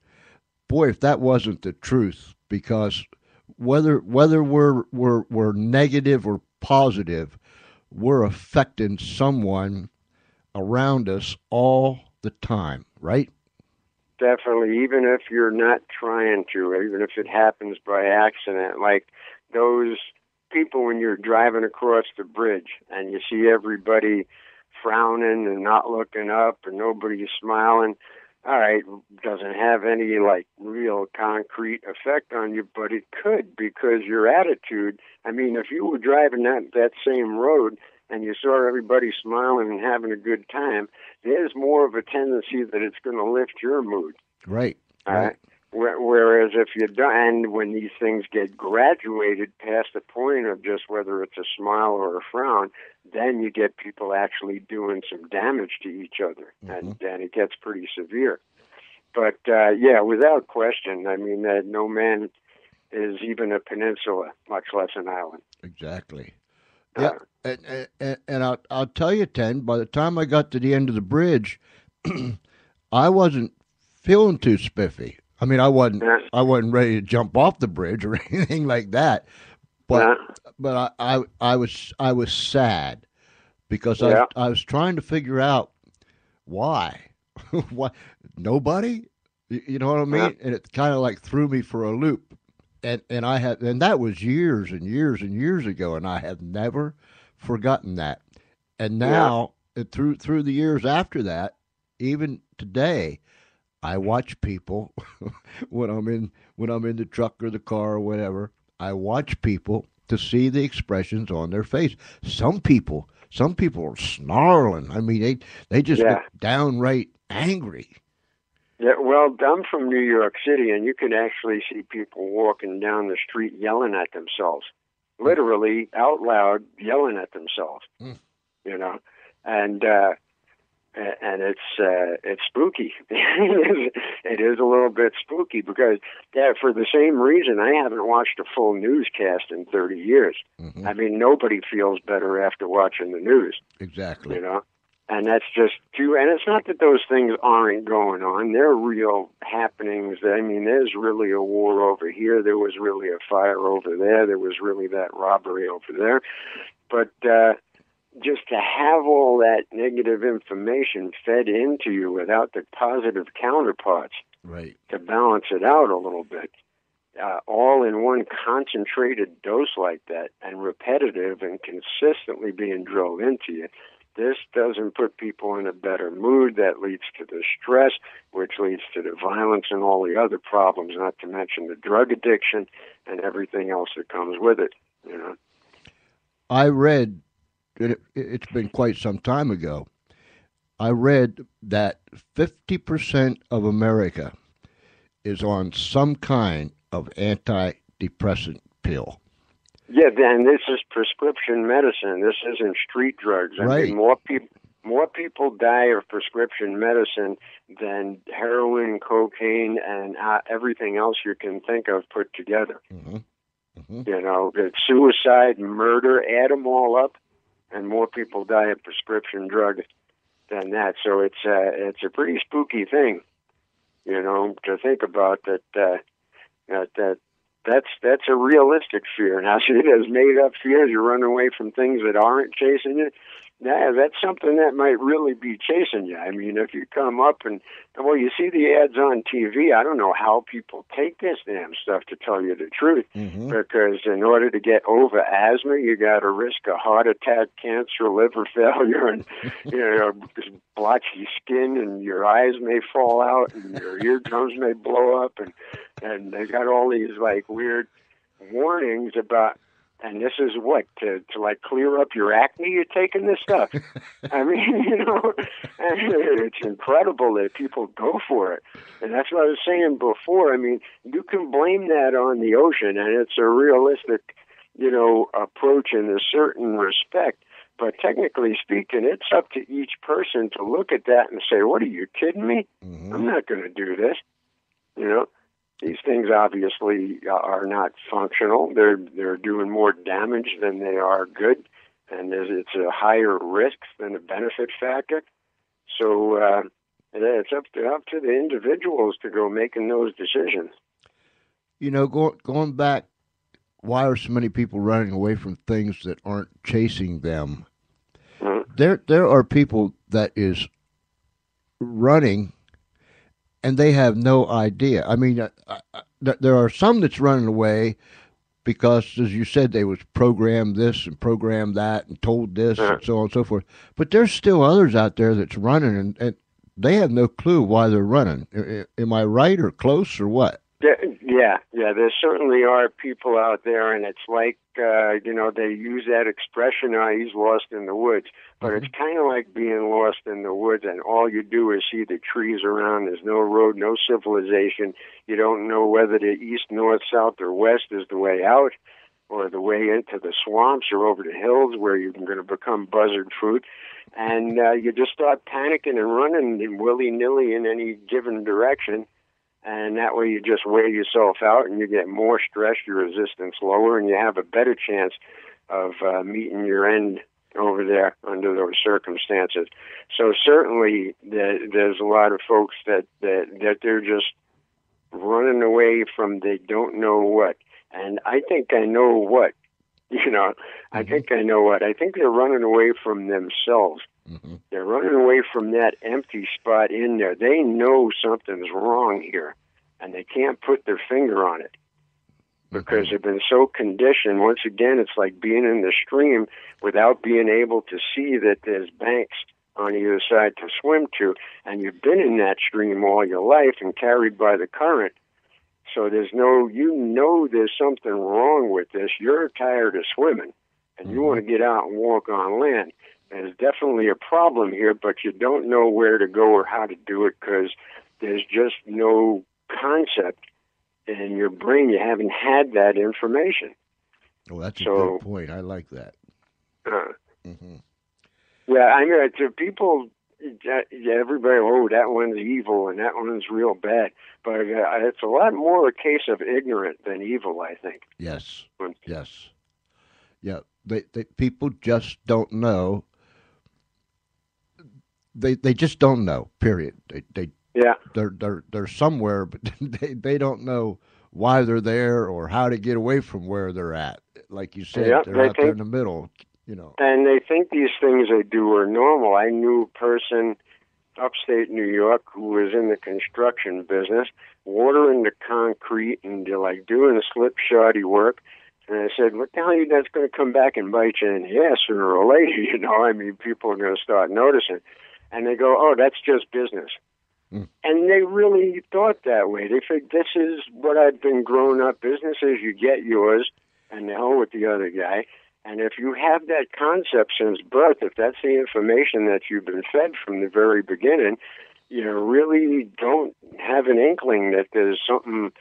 boy, if that wasn't the truth, because whether we're negative or positive, we're affecting someone around us all the time, right? Definitely, even if you're not trying to, even if it happens by accident, like those people when you're driving across the bridge and you see everybody frowning and not looking up and nobody's smiling. All right, doesn't have any like real concrete effect on you, but it could, because your attitude. I mean, if you were driving that same road and you saw everybody smiling and having a good time, there's more of a tendency that it's going to lift your mood. Right. Whereas if you don't, and when these things get graduated past the point of just whether it's a smile or a frown, then you get people actually doing some damage to each other, and it gets pretty severe. But yeah, without question, I mean that no man is even a peninsula, much less an island. Exactly. Yeah, and I'll tell you, Ten. By the time I got to the end of the bridge, I wasn't feeling too spiffy. I mean, I wasn't ready to jump off the bridge or anything like that, but I was sad because I was trying to figure out why. Why nobody? You know what I mean? And it kind of like threw me for a loop. And that was years and years and years ago, and I have never forgotten that. And now through the years after that, even today, I watch people when I'm in the truck or the car or whatever. I watch people to see the expressions on their face. Some people are snarling. I mean, they just get downright angry. Yeah, well, I'm from New York City, and you can actually see people walking down the street yelling at themselves, literally out loud yelling at themselves. You know, and it's spooky. It is a little bit spooky because, for the same reason, I haven't watched a full newscast in 30 years. I mean, nobody feels better after watching the news. Exactly. You know, and that's just true. And it's not that those things aren't going on. They're real happenings. I mean, there's really a war over here. There was really a fire over there. There was really that robbery over there. But just to have all that negative information fed into you without the positive counterparts to balance it out a little bit, all in one concentrated dose like that, and repetitive and consistently being drilled into you, this doesn't put people in a better mood. That leads to the stress, which leads to the violence and all the other problems, not to mention the drug addiction and everything else that comes with it. You know, I read, it's been quite some time ago, I read that 50% of America is on some kind of antidepressant pill. Yeah, and this is prescription medicine. This isn't street drugs. I mean, more people die of prescription medicine than heroin, cocaine, and everything else you can think of put together. You know, it's suicide, murder, add them all up, and more people die of prescription drugs than that. So it's a pretty spooky thing, you know, to think about that. That's a realistic fear. Now, see, there's made-up fears. You run away from things that aren't chasing you. Yeah, that's something that might really be chasing you. I mean, if you come up and, well, you see the ads on TV, I don't know how people take this damn stuff, to tell you the truth, because in order to get over asthma, you got to risk a heart attack, cancer, liver failure, and, you know, blotchy skin, and your eyes may fall out, and your eardrums may blow up, and they got all these, like, weird warnings about, and this is what, to like clear up your acne, you're taking this stuff. I mean, you know, it's incredible that people go for it. And that's what I was saying before. I mean, you can blame that on the ocean, and it's a realistic, you know, approach in a certain respect. But technically speaking, it's up to each person to look at that and say, what, are you kidding me? Mm-hmm. I'm not going to do this. You know, these things obviously are not functional. They're doing more damage than they are good, and it's a higher risk than a benefit factor. So it's up to the individuals to go making those decisions. You know, going back, why are so many people running away from things that aren't chasing them? Mm-hmm. There are people that is running, and they have no idea. I mean, there are some that's running away because, as you said, they was programmed this and programmed that and told this and so on and so forth. But there's still others out there that's running, and they have no clue why they're running. Am I right or close or what? Yeah. There certainly are people out there, and it's like, they use that expression, he's lost in the woods. But Mm-hmm. it's kind of like being lost in the woods, and all you do is see the trees around. There's no road, no civilization. You don't know whether the east, north, south, or west is the way out, or the way into the swamps or over the hills where you're going to become buzzard fruit. And you just start panicking and running willy-nilly in any given direction. And that way you just wear yourself out and you get more stress, your resistance lower, and you have a better chance of meeting your end over there under those circumstances. So certainly there's a lot of folks that they're just running away from they don't know what. And I think I know what. I think I know what. I think they're running away from themselves. Mm-hmm. They're running away from that empty spot in there. They know something's wrong here, and they can't put their finger on it because they've been so conditioned. Once again, it's like being in the stream without being able to see that there's banks on either side to swim to, and you've been in that stream all your life and carried by the current. So there's there's something wrong with this. You're tired of swimming, and you want to get out and walk on land. There's definitely a problem here, but you don't know where to go or how to do it because there's just no concept in your brain. You haven't had that information. Oh, that's a good point. I like that. Yeah, I mean, to people, everybody, that one's evil and that one's real bad. But it's a lot more a case of ignorant than evil, I think. Yes. Yeah, they people just don't know. They just don't know. Period. They're somewhere, but they don't know why they're there or how to get away from where they're at. Like you said, they're out there in the middle. And they think these things they do are normal. I knew a person upstate New York who was in the construction business, watering the concrete and like doing slip shoddy work. And I said, what the hell, that's going to come back and bite you in the ass sooner or later, I mean, people are going to start noticing. And they go, oh, that's just business. And they really thought that way. They think this is what I've been growing up. Business is you get yours and the hell with the other guy. And if you have that concept since birth, if that's the information that you've been fed from the very beginning, you really don't have an inkling that there's something,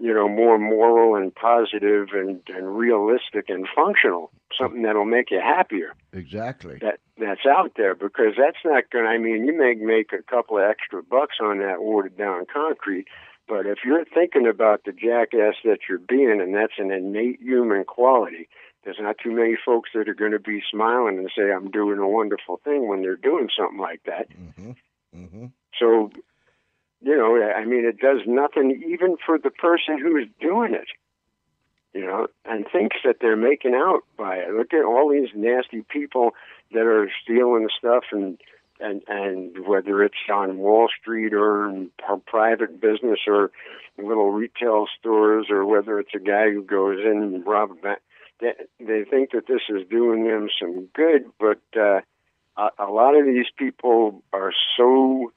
more moral and positive and realistic and functional, something that'll make you happier. Exactly. That's out there, because that's not going to, I mean, you may make a couple of extra bucks on that watered down concrete, but if you're thinking about the jackass that you're being, and that's an innate human quality, there's not too many folks that are going to be smiling and say, I'm doing a wonderful thing when they're doing something like that. So, I mean, it does nothing even for the person who's doing it, and thinks that they're making out by it. Look at all these nasty people that are stealing stuff and whether it's on Wall Street or in private business or little retail stores, or whether it's a guy who goes in and robs a bank. They think that this is doing them some good, but a lot of these people are so...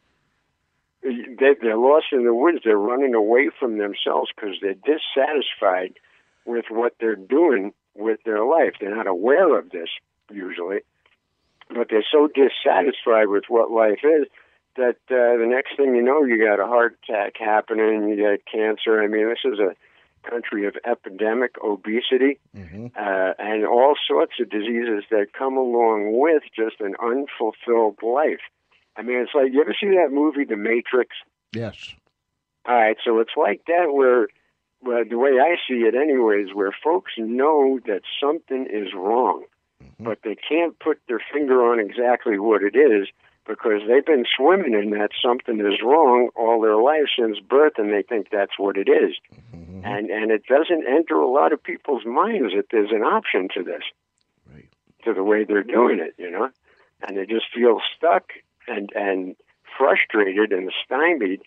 They're lost in the woods. They're running away from themselves because they're dissatisfied with what they're doing with their life. They're not aware of this, usually, but they're so dissatisfied with what life is that the next thing you know, you got a heart attack happening, you got cancer. I mean, this is country of epidemic obesity, and all sorts of diseases that come along with just an unfulfilled life. I mean, it's like, you ever see that movie, The Matrix? Yes. All right, so it's like that where, well, the way I see it anyways, where folks know that something is wrong, but they can't put their finger on exactly what it is because they've been swimming in that something is wrong all their life since birth, and they think that's what it is. And it doesn't enter a lot of people's minds that there's an option to this, to the way they're doing it, you know? And they just feel stuck and frustrated and stymied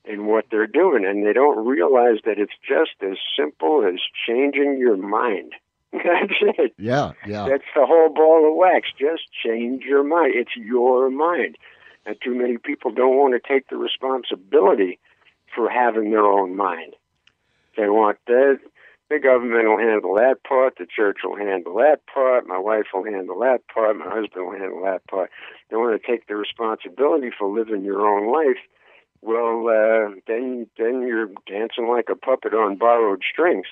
in what they're doing, and they don't realize that it's just as simple as changing your mind. That's it. Yeah. That's the whole ball of wax. Just change your mind. It's your mind. And too many people don't want to take the responsibility for having their own mind. They want the government will handle that part, the church will handle that part, my wife will handle that part, my husband will handle that part. They want to take the responsibility for living your own life. Well, then you're dancing like a puppet on borrowed strings.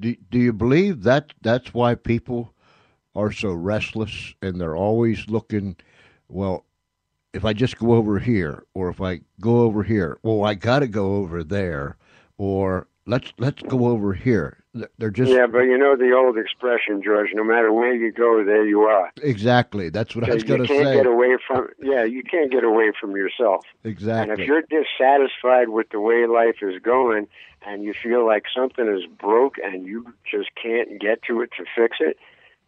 Do you believe that's why people are so restless and they're always looking, well, if I just go over here, or if I go over here, well, I got to go over there, or let's go over here. They're just... Yeah, but you know the old expression, George, no matter where you go, there you are. Exactly. That's what I was going to say. You can't get away from yourself. Exactly. And if you're dissatisfied with the way life is going and you feel like something is broke and you just can't get to it to fix it,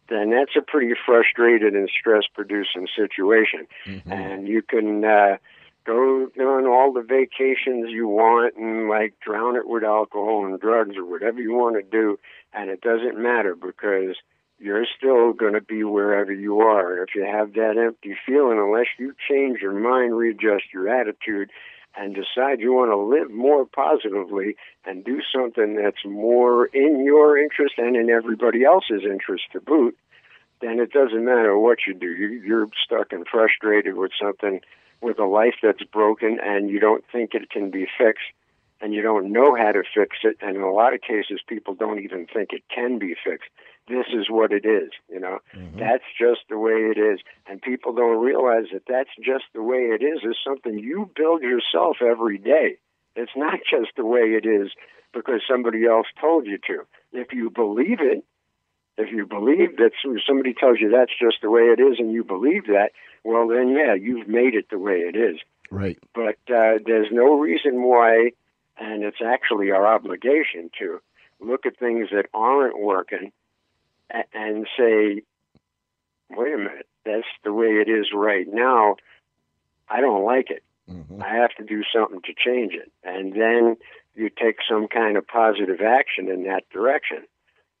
then that's a pretty frustrated and stress-producing situation. And you can go on all the vacations you want and like drown it with alcohol and drugs or whatever you want to do, and it doesn't matter because you're still going to be wherever you are. And if you have that empty feeling, unless you change your mind, readjust your attitude, and decide you want to live more positively and do something that's more in your interest and in everybody else's interest to boot, then it doesn't matter what you do. You're stuck and frustrated with something, with a life that's broken, and you don't think it can be fixed, and you don't know how to fix it, and in a lot of cases, people don't even think it can be fixed. This is what it is, you know. That's just the way it is, and people don't realize that that's just the way it is something you build yourself every day. It's not just the way it is because somebody else told you to. If you believe it, if you believe that somebody tells you that's just the way it is and you believe that, well, then, yeah, you've made it the way it is. Right. But there's no reason why, and it's actually our obligation to look at things that aren't working and say, wait a minute, that's the way it is right now. I don't like it. I have to do something to change it. And then you take some kind of positive action in that direction.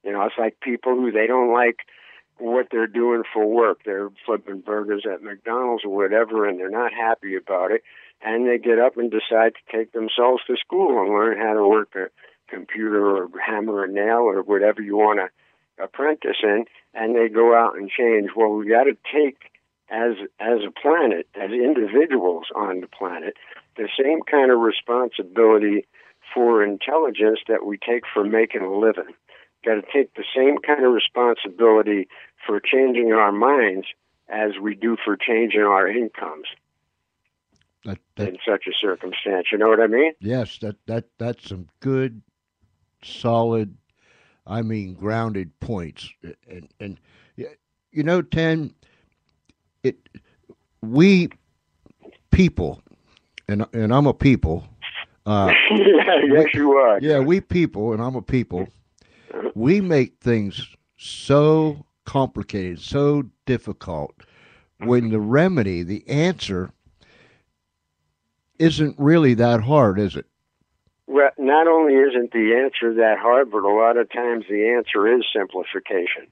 You know, it's like people who they don't like what they're doing for work. They're flipping burgers at McDonald's or whatever, and they're not happy about it. And they get up and decide to take themselves to school and learn how to work a computer or hammer a nail or whatever you want to apprentice in, and they go out and change. Well, we got to take, as a planet, as individuals on the planet, the same kind of responsibility for intelligence that we take for making a living. Got to take the same kind of responsibility for changing our minds as we do for changing our incomes in such a circumstance. You know what I mean? Yes, that's some good, solid, I mean, grounded points. And you know, Ten, we people, and I'm a people. Yes, you are. Yeah, we people, and I'm a people. We make things so complicated, so difficult, when the remedy, the answer, isn't really that hard, is it? Well, not only isn't the answer that hard, but a lot of times the answer is simplification.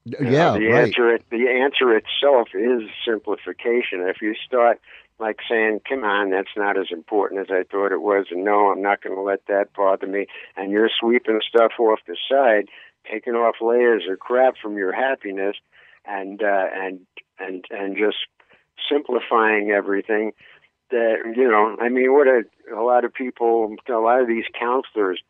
Yeah, the answer itself is simplification. If you start like saying, come on, that's not as important as I thought it was, and no, I'm not going to let that bother me, and you're sweeping stuff off the side, taking off layers of crap from your happiness, and just simplifying everything, that, you know, I mean, what a lot of people, a lot of these counselors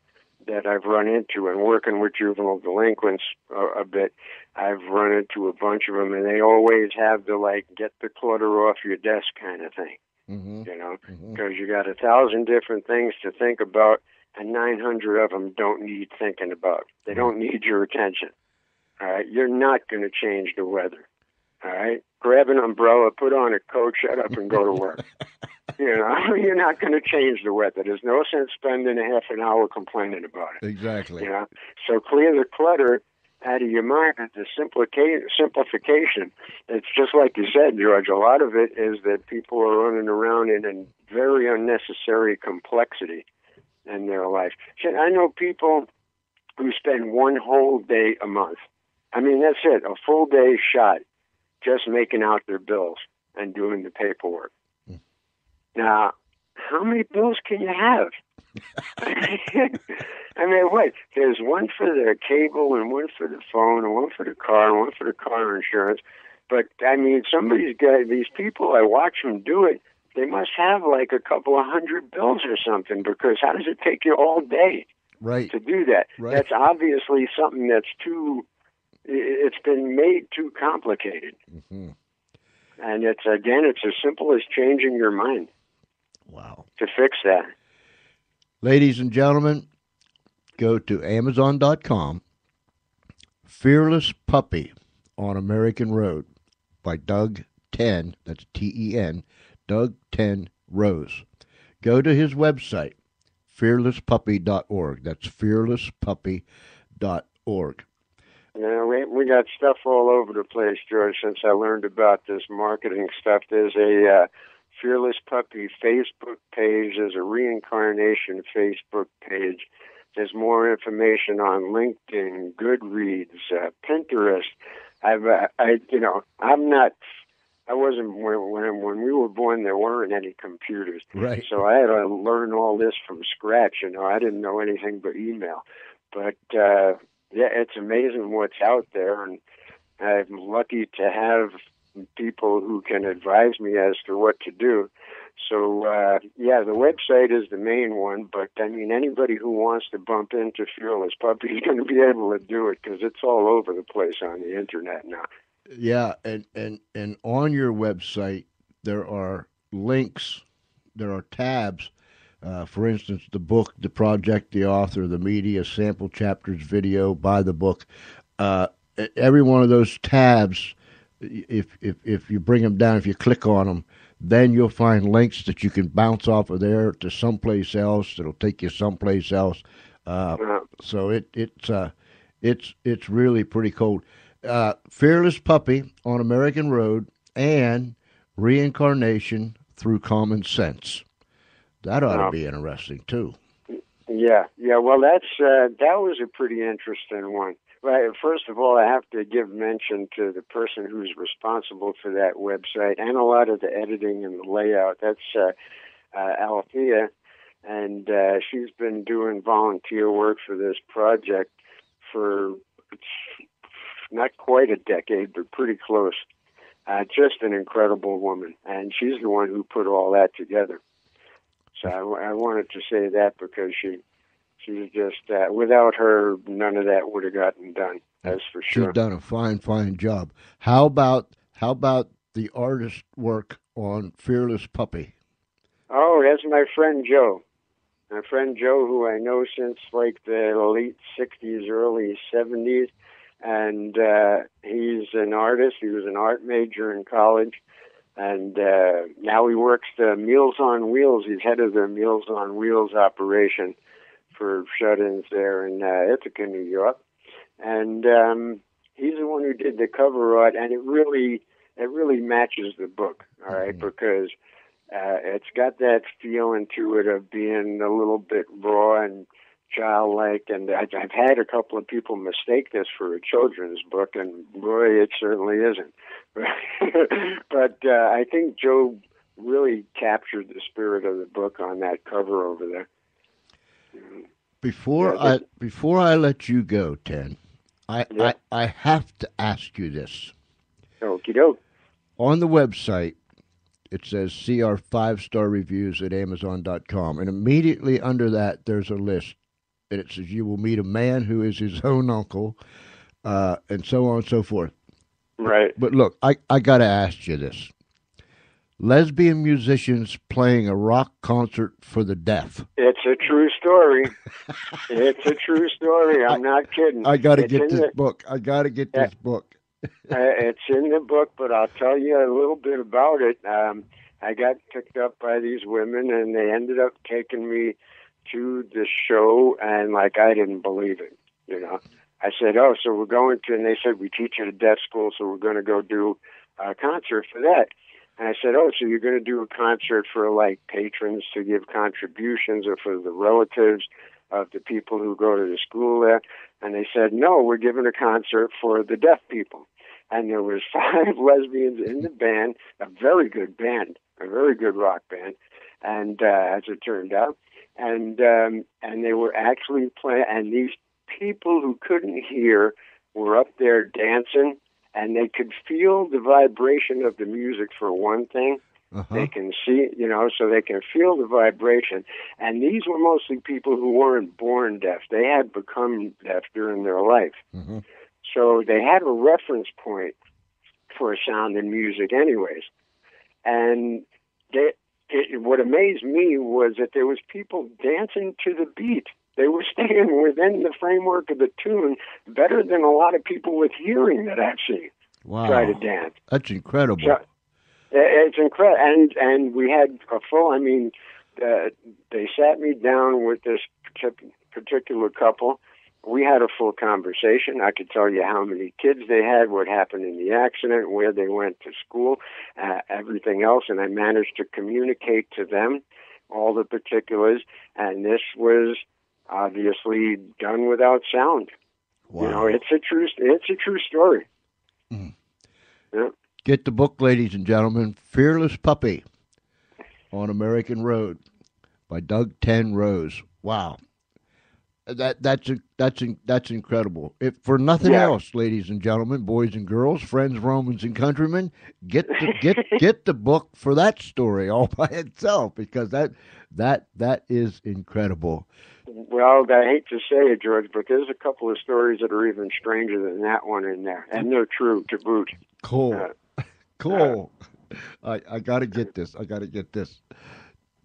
that I've run into and working with juvenile delinquents a bit, I've run into a bunch of them, and they always have the, like, get the clutter off your desk kind of thing, you know, because you got 1,000 different things to think about, and 900 of them don't need thinking about. They don't need your attention. All right? You're not going to change the weather. All right? Grab an umbrella, put on a coat, shut up, and go to work. You know, you're not going to change the weather. There's no sense spending a half an hour complaining about it. Exactly. You know? So clear the clutter out of your mind. The simplification. It's just like you said, George. A lot of it is that people are running around in a very unnecessary complexity in their life. I know people who spend one whole day a month. I mean, that's it, a full day shot just making out their bills and doing the paperwork. Now, how many bills can you have? I mean, what? There's one for the cable and one for the phone and one for the car and one for the car insurance. But, I mean, somebody's got, these people, I watch them do it, they must have like a couple of hundred bills or something, because how does it take you all day to do that? Right. That's obviously something that's it's been made too complicated. And it's as simple as changing your mind. Wow. To fix that. Ladies and gentlemen, go to Amazon.com. Fearless Puppy on American Road by Doug 10, that's T-E-N, Doug 10 Rose. Go to his website, fearlesspuppy.org. That's fearlesspuppy.org. Yeah, we got stuff all over the place, George, since I learned about this marketing stuff. There's a Fearless Puppy Facebook page. There's a Reincarnation Facebook page. There's more information on LinkedIn, Goodreads, Pinterest. I wasn't, when we were born, there weren't any computers. Right. So I had to learn all this from scratch. You know, I didn't know anything but email. But, yeah, it's amazing what's out there. And I'm lucky to have people who can advise me as to what to do. So, yeah, the website is the main one, but, I mean, anybody who wants to bump into Fearless Puppy is going to be able to do it, because it's all over the place on the Internet now. Yeah, and on your website, there are links, there are tabs. For instance, the book, the project, the author, the media, sample chapters, video, buy the book. Every one of those tabs, if you bring them down, if you click on them, then you'll find links that you can bounce off of there to someplace else. It'll take you someplace else. So it's really pretty cool. Fearless Puppy on American Road and Reincarnation Through Common Sense. That ought to be interesting too. Yeah. Well, that was a pretty interesting one. Right. First of all, I have to give mention to the person who's responsible for that website and a lot of the editing and the layout. That's Althea, and she's been doing volunteer work for this project for not quite a decade, but pretty close. Just an incredible woman, and she's the one who put all that together. So I wanted to say that because she's just, without her, none of that would have gotten done. That's for sure. She's done a fine job. How about the artist work on Fearless Puppy? Oh, that's my friend Joe. My friend Joe, who I know since like the late 60s, early 70s. And he's an artist. He was an art major in college. And now he works the Meals on Wheels. He's head of the Meals on Wheels operation for shut-ins there in Ithaca, New York. And he's the one who did the cover art, and it really matches the book, all right, because it's got that feeling to it of being a little bit raw and childlike, and I've had a couple of people mistake this for a children's book, and boy, it certainly isn't. But I think Joe really captured the spirit of the book on that cover over there. Before I let you go, Ten, I have to ask you this. Okie doke. On the website, it says, see our 5-star reviews at Amazon.com. And immediately under that, there's a list. And it says, you will meet a man who is his own uncle, and so on and so forth. Right. But look, I got to ask you this. Lesbian musicians playing a rock concert for the deaf. It's a true story. It's a true story. I'm not kidding. I got to get this book. I got to get this book. It's in the book, but I'll tell you a little bit about it. I got picked up by these women, and they ended up taking me to the show, and like I didn't believe it. You know, I said, "Oh, so we're going to," and they said, "We teach at a deaf school, so we're going to go do a concert for that." And I said, "Oh, so you're going to do a concert for like patrons to give contributions, or for the relatives of the people who go to the school there?" And they said, "No, we're giving a concert for the deaf people." And there was 5 lesbians in the band, a very good band, a very good rock band, and as it turned out, and they were actually playing. And these people who couldn't hear were up there dancing, and they could feel the vibration of the music for one thing. Uh-huh. They can see, you know, so they can feel the vibration. And these were mostly people who weren't born deaf. They had become deaf during their life. Mm-hmm. So they had a reference point for sound and music anyways. And what amazed me was that there was people dancing to the beat. They were staying within the framework of the tune better than a lot of people with hearing that I've seen try to dance. That's incredible. So, it's incredible. And we had a full, I mean, they sat me down with this particular couple. We had a full conversation. I could tell you how many kids they had, what happened in the accident, where they went to school, everything else. And I managed to communicate to them all the particulars. And this was obviously done without sound. Wow. You know, it's a true story. Mm. Yeah. Get the book, ladies and gentlemen, Fearless Puppy on American Road by Doug Ten Rose. Wow. That's incredible. If for nothing else, ladies and gentlemen, boys and girls, friends, Romans, and countrymen, get the book for that story all by itself, because that is incredible. Well, I hate to say it, George, but there's a couple of stories that are even stranger than that one in there, and they're true to boot. Cool. Cool. I got to get this.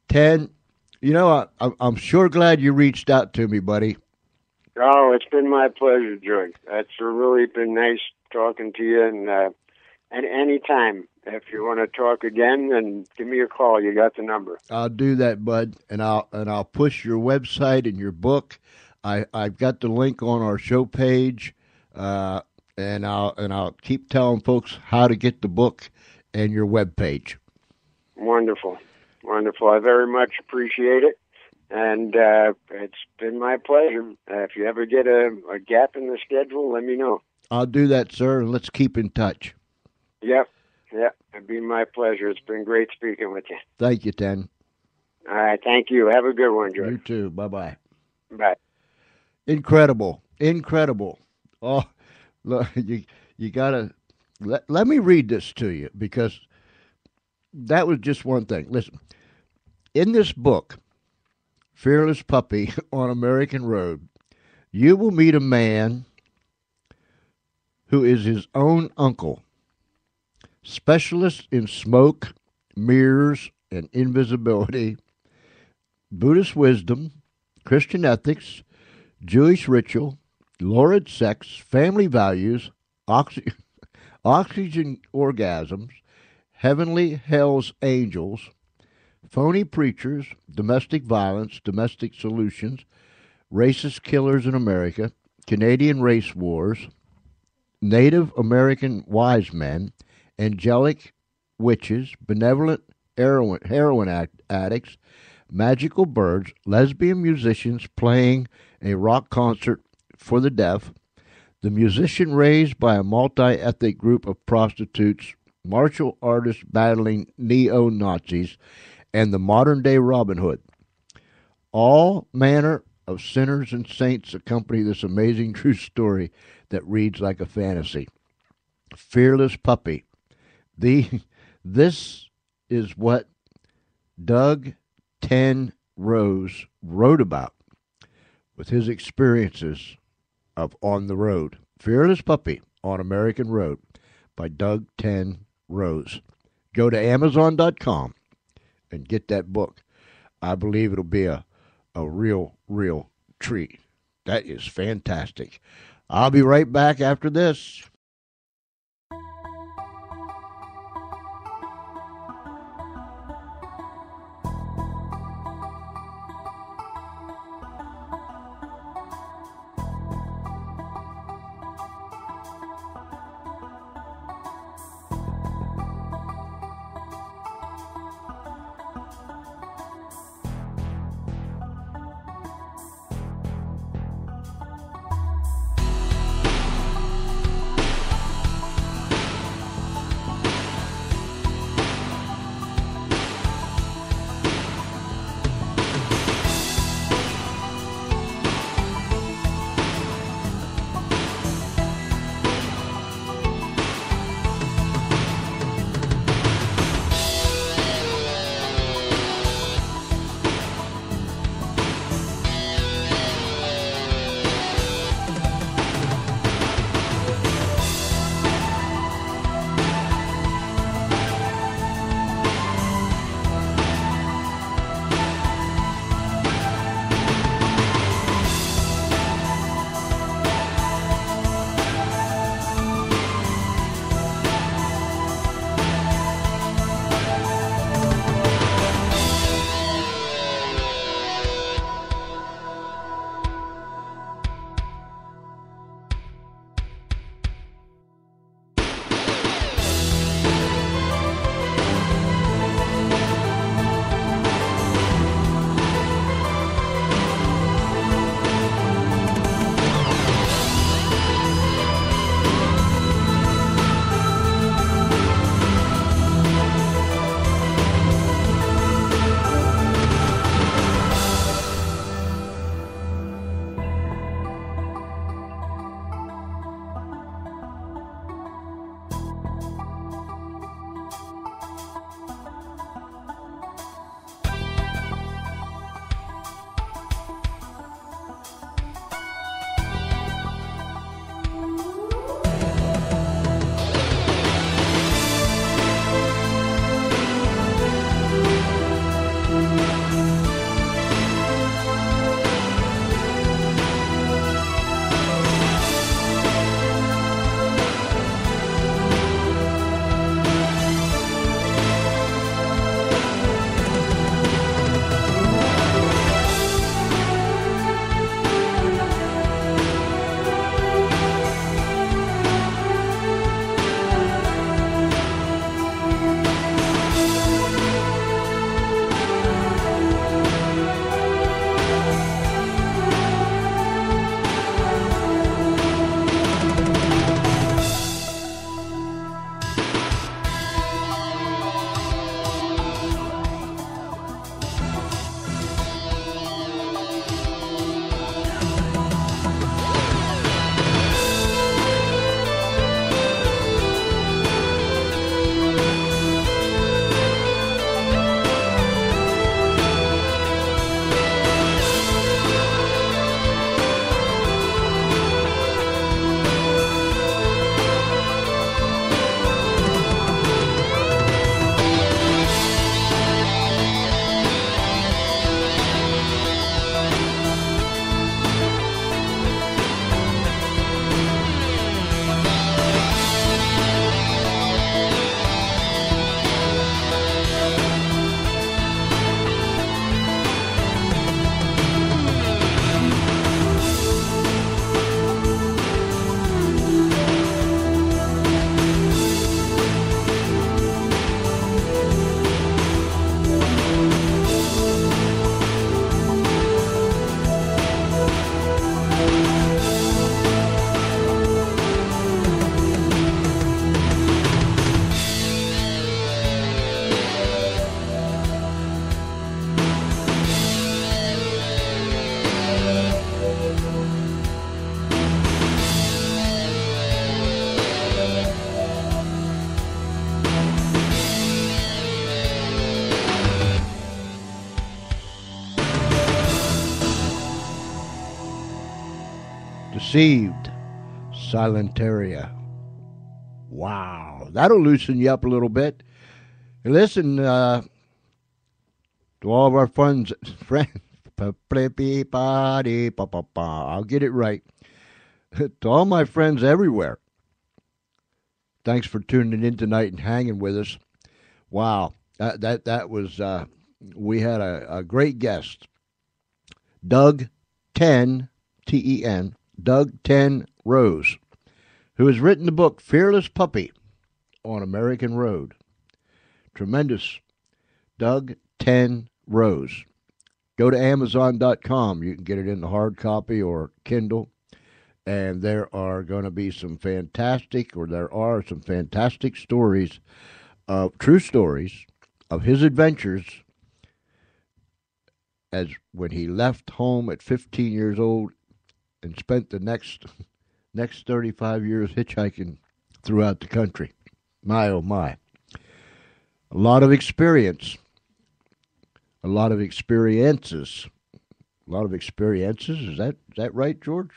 Ten, you know, I'm sure glad you reached out to me, buddy. Oh, it's been my pleasure, George. It's really been nice talking to you, and anytime, if you want to talk again, then give me a call. You got the number. I'll do that, bud, and I'll push your website and your book. I've got the link on our show page, and I'll keep telling folks how to get the book and your webpage. Wonderful. I very much appreciate it, and it's been my pleasure. If you ever get a gap in the schedule, let me know. I'll do that, sir, and let's keep in touch. Yep, it'd be my pleasure. It's been great speaking with you. Thank you, Ten. All right, thank you. Have a good one, George. You too. Bye-bye. Bye. Incredible. Oh, look, you got to... Let me read this to you, because that was just one thing. Listen, in this book, Fearless Puppy on American Road, you will meet a man who is his own uncle, specialist in smoke, mirrors, and invisibility, Buddhist wisdom, Christian ethics, Jewish ritual, lurid sex, family values, oxygen orgasms, heavenly hell's angels, phony preachers, domestic violence, domestic solutions, racist killers in America, Canadian race wars, Native American wise men, angelic witches, benevolent heroin addicts, magical birds, lesbian musicians playing a rock concert for the deaf, the musician raised by a multi-ethnic group of prostitutes, martial artists battling neo-Nazis, and the modern-day Robin Hood. All manner of sinners and saints accompany this amazing true story that reads like a fantasy. Fearless Puppy. This is what Doug 10 Rose wrote about with his experiences of On the Road. Fearless Puppy on American Road by Doug 10 Rose. Go to Amazon.com and get that book. I believe it'll be a real treat. That is fantastic. I'll be right back after this. received Silentaria. Wow, that'll loosen you up a little bit. And listen, to all of our friends, I'll get it right. To all my friends everywhere, thanks for tuning in tonight and hanging with us. Wow, that was, we had a great guest, Doug 10, Ten, Doug 10 Rose, who has written the book Fearless Puppy on American Road. Tremendous. Doug 10 Rose. Go to Amazon.com. You can get it in the hard copy or Kindle. And there are some fantastic stories, true stories of his adventures as when he left home at 15 years old and spent the next 35 years hitchhiking throughout the country. My, oh my. A lot of experience. A lot of experiences. Is that right, George?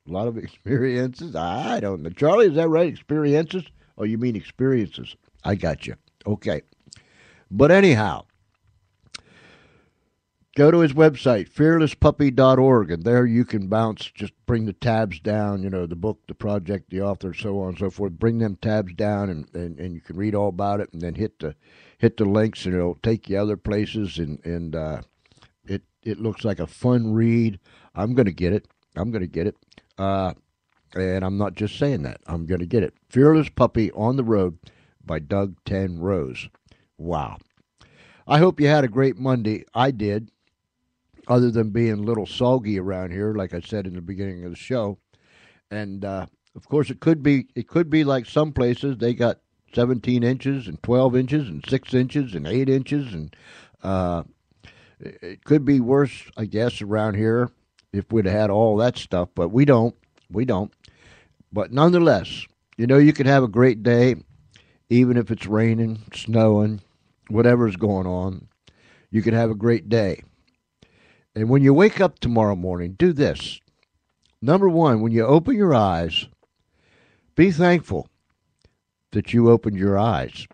A lot of experiences? I don't know. Charlie, is that right? Experiences? Oh, you mean experiences. I got you. Okay. But anyhow, go to his website, fearlesspuppy.org, and there you can just bring the tabs down, the book, the project, the author, so on and so forth. Bring them tabs down, and you can read all about it, and then hit the links, and it'll take you other places, and it looks like a fun read. I'm going to get it. And I'm not just saying that. I'm going to get it. Fearless Puppy on the Road by Doug 10 Rose. Wow. I hope you had a great Monday. I did, other than being a little soggy around here, like I said in the beginning of the show. And, of course, it could be like some places. They got 17 inches and 12 inches and 6 inches and 8 inches. And it could be worse, I guess, around here if we'd had all that stuff. But we don't. But nonetheless, you can have a great day, even if it's raining, snowing, whatever's going on. You can have a great day. And when you wake up tomorrow morning, do this. Number one, when you open your eyes, be thankful that you opened your eyes.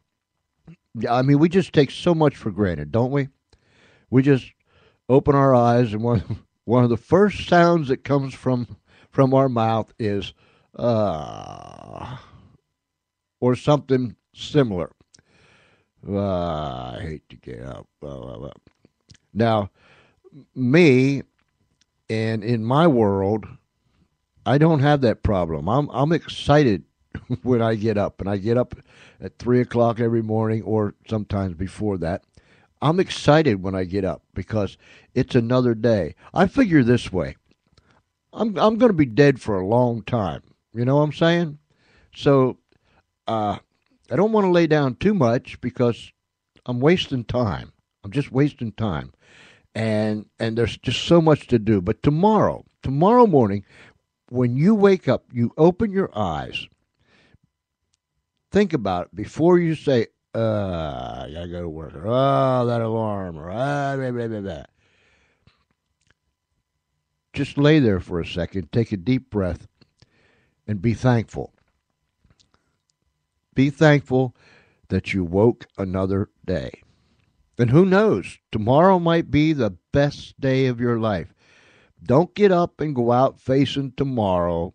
I mean, we just take so much for granted, don't we? We just open our eyes, and one of the first sounds that comes from our mouth is, or something similar. I hate to get up. Now, me, and in my world, I don't have that problem. I'm excited when I get up, and I get up at 3 o'clock every morning, or sometimes before that. I'm excited when I get up because it's another day. I figure this way. I'm going to be dead for a long time. You know what I'm saying? So I don't want to lay down too much because I'm wasting time. I'm just wasting time. And there's just so much to do. But tomorrow morning, when you wake up, you open your eyes. Think about it before you say, I gotta go to work. Or, oh, that alarm. Or, blah, blah, blah, blah. Just lay there for a second, take a deep breath, and be thankful. Be thankful that you woke another day. And who knows, tomorrow might be the best day of your life. Don't get up and go out facing tomorrow.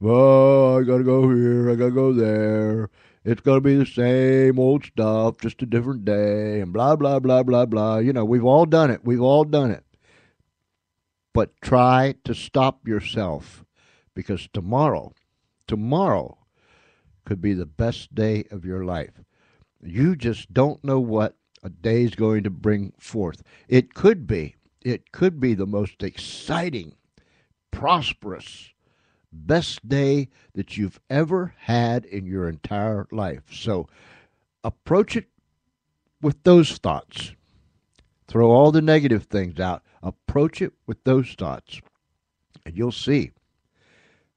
Oh, I gotta go here, I gotta go there. It's going to be the same old stuff, just a different day, and blah, blah, blah, blah, blah. We've all done it. But try to stop yourself, because tomorrow could be the best day of your life. You just don't know what a day is going to bring forth. It could be the most exciting, prosperous, best day that you've ever had in your entire life. So approach it with those thoughts. Throw all the negative things out. Approach it with those thoughts. And you'll see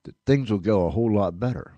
that things will go a whole lot better.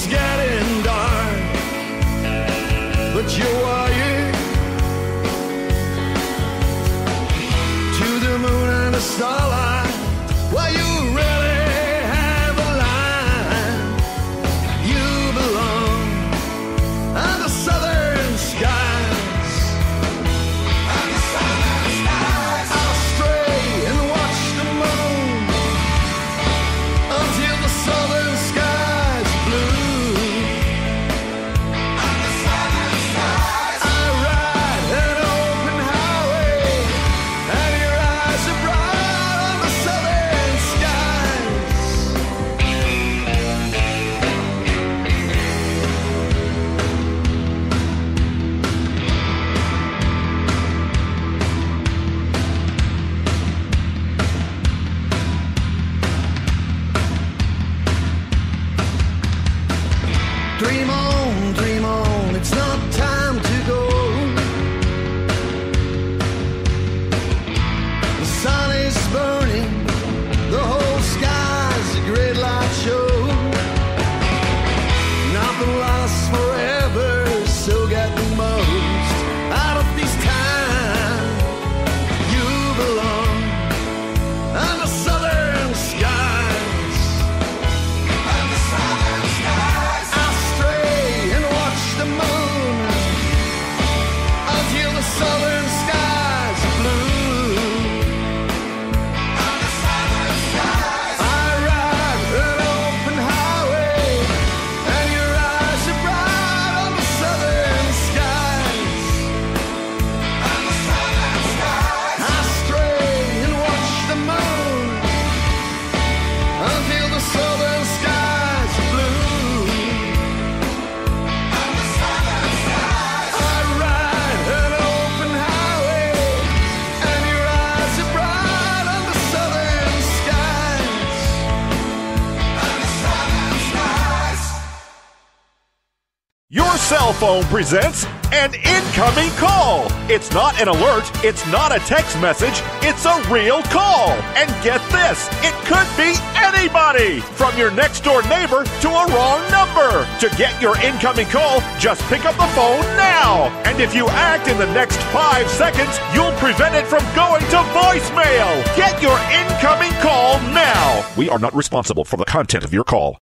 it's getting dark, but you're wired to the moon and the starlight. Well, you really have a line. You belong on the southern skies. On the southern skies. I'll stray and watch the moon until the southern skies blue. On the southern skies. I ride an open highway and your eyes are bright on the southern skies. 'Dream on, it's not time to go. The sun is burning, the whole sky's a great light show. Nothing lasts forever, so get the most out of this time. You belong on the southern skies. On the southern skies. I'll stray and watch the moon until the southern skies are blue. On the southern skies. I ride an open highway and your eyes are bright on the southern skies. On the southern skies. I stray and watch the moon until the southern skies are blue. On the southern skies. I ride an open highway and your eyes are bright on the southern skies. On the southern skies. Your cell phone presents an incoming call. It's not an alert. It's not a text message. It's a real call. And get this, it could be anybody, from your next door neighbor to a wrong number. To get your incoming call, just pick up the phone now. And if you act in the next 5 seconds, you'll prevent it from going to voicemail. Get your incoming call now. We are not responsible for the content of your call.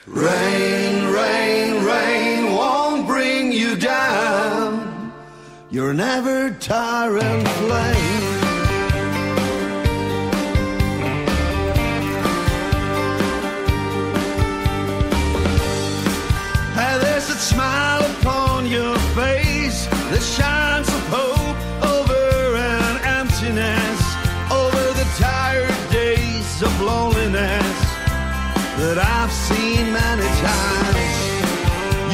Rain, rain, rain won't bring you down. You're an ever-tiring flame. Hey, there's a smile upon your face that shines of hope over an emptiness, over the tired days of loneliness that I've seen many times.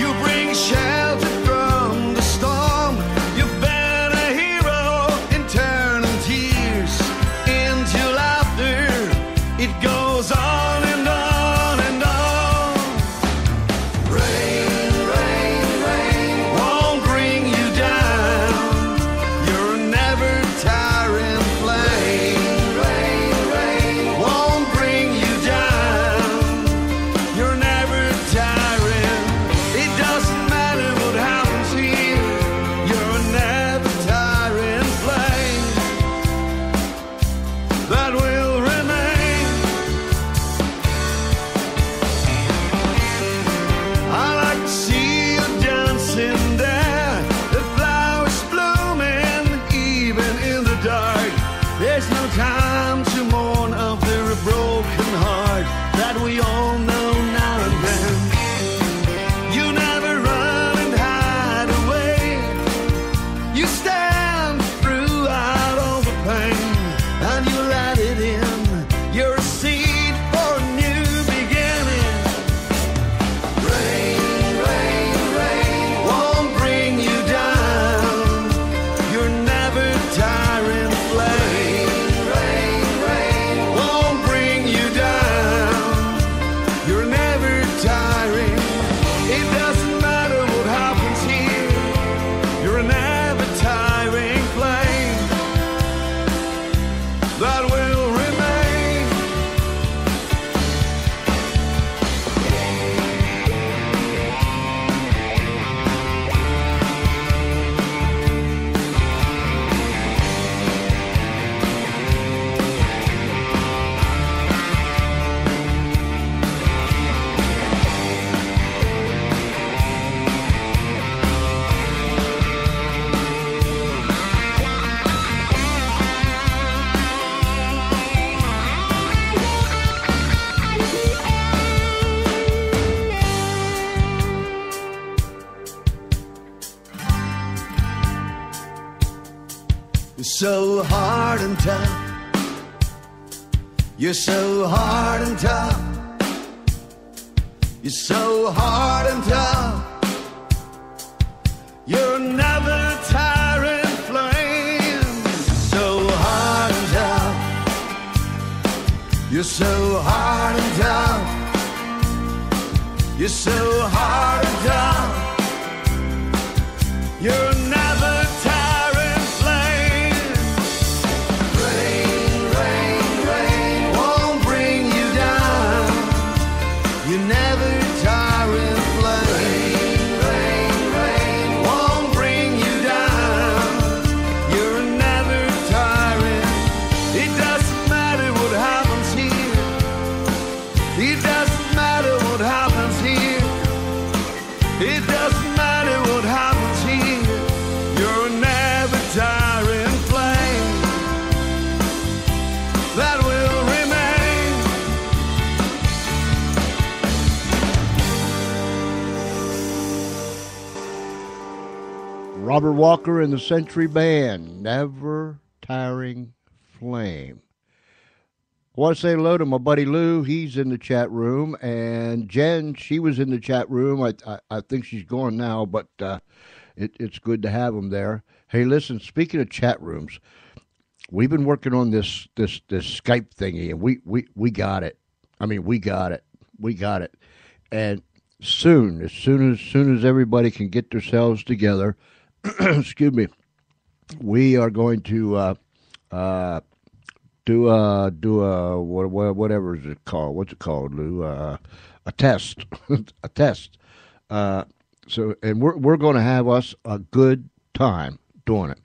You bring shelter from the storm. You've been a hero in turning tears into laughter. It goes on and on and on. Rain, rain, rain won't bring you down. You're a never-tiring flame. Rain, rain won't bring you down. You're never tired. You're so hard and tough. You're so hard and tough. You're so hard and tough. You're never tiring flame. So hard and tough. You're so hard and tough. You're so hard and tough. You're never tiring flame. Rain, rain, rain won't bring you down. You're never tiring flame. Rain, rain, rain won't bring you down. You're never tiring. It doesn't matter what happens here. It doesn't matter what happens here. It doesn't matter what happens here. You're never tiring flame that will remain. Robert Walker and the Century Band, Never Tiring Flame. I want to say hello to my buddy Lou. He's in the chat room. And Jen, she was in the chat room. I think she's gone now, but it's good to have them there. Hey, listen, speaking of chat rooms, we've been working on this Skype thingy, and we got it. I mean, we got it. We got it. And soon as everybody can get themselves together, excuse me, we are going to do a whatever is it called? What's it called, Lou? A test, a test. So, and we're going to have us a good time doing it.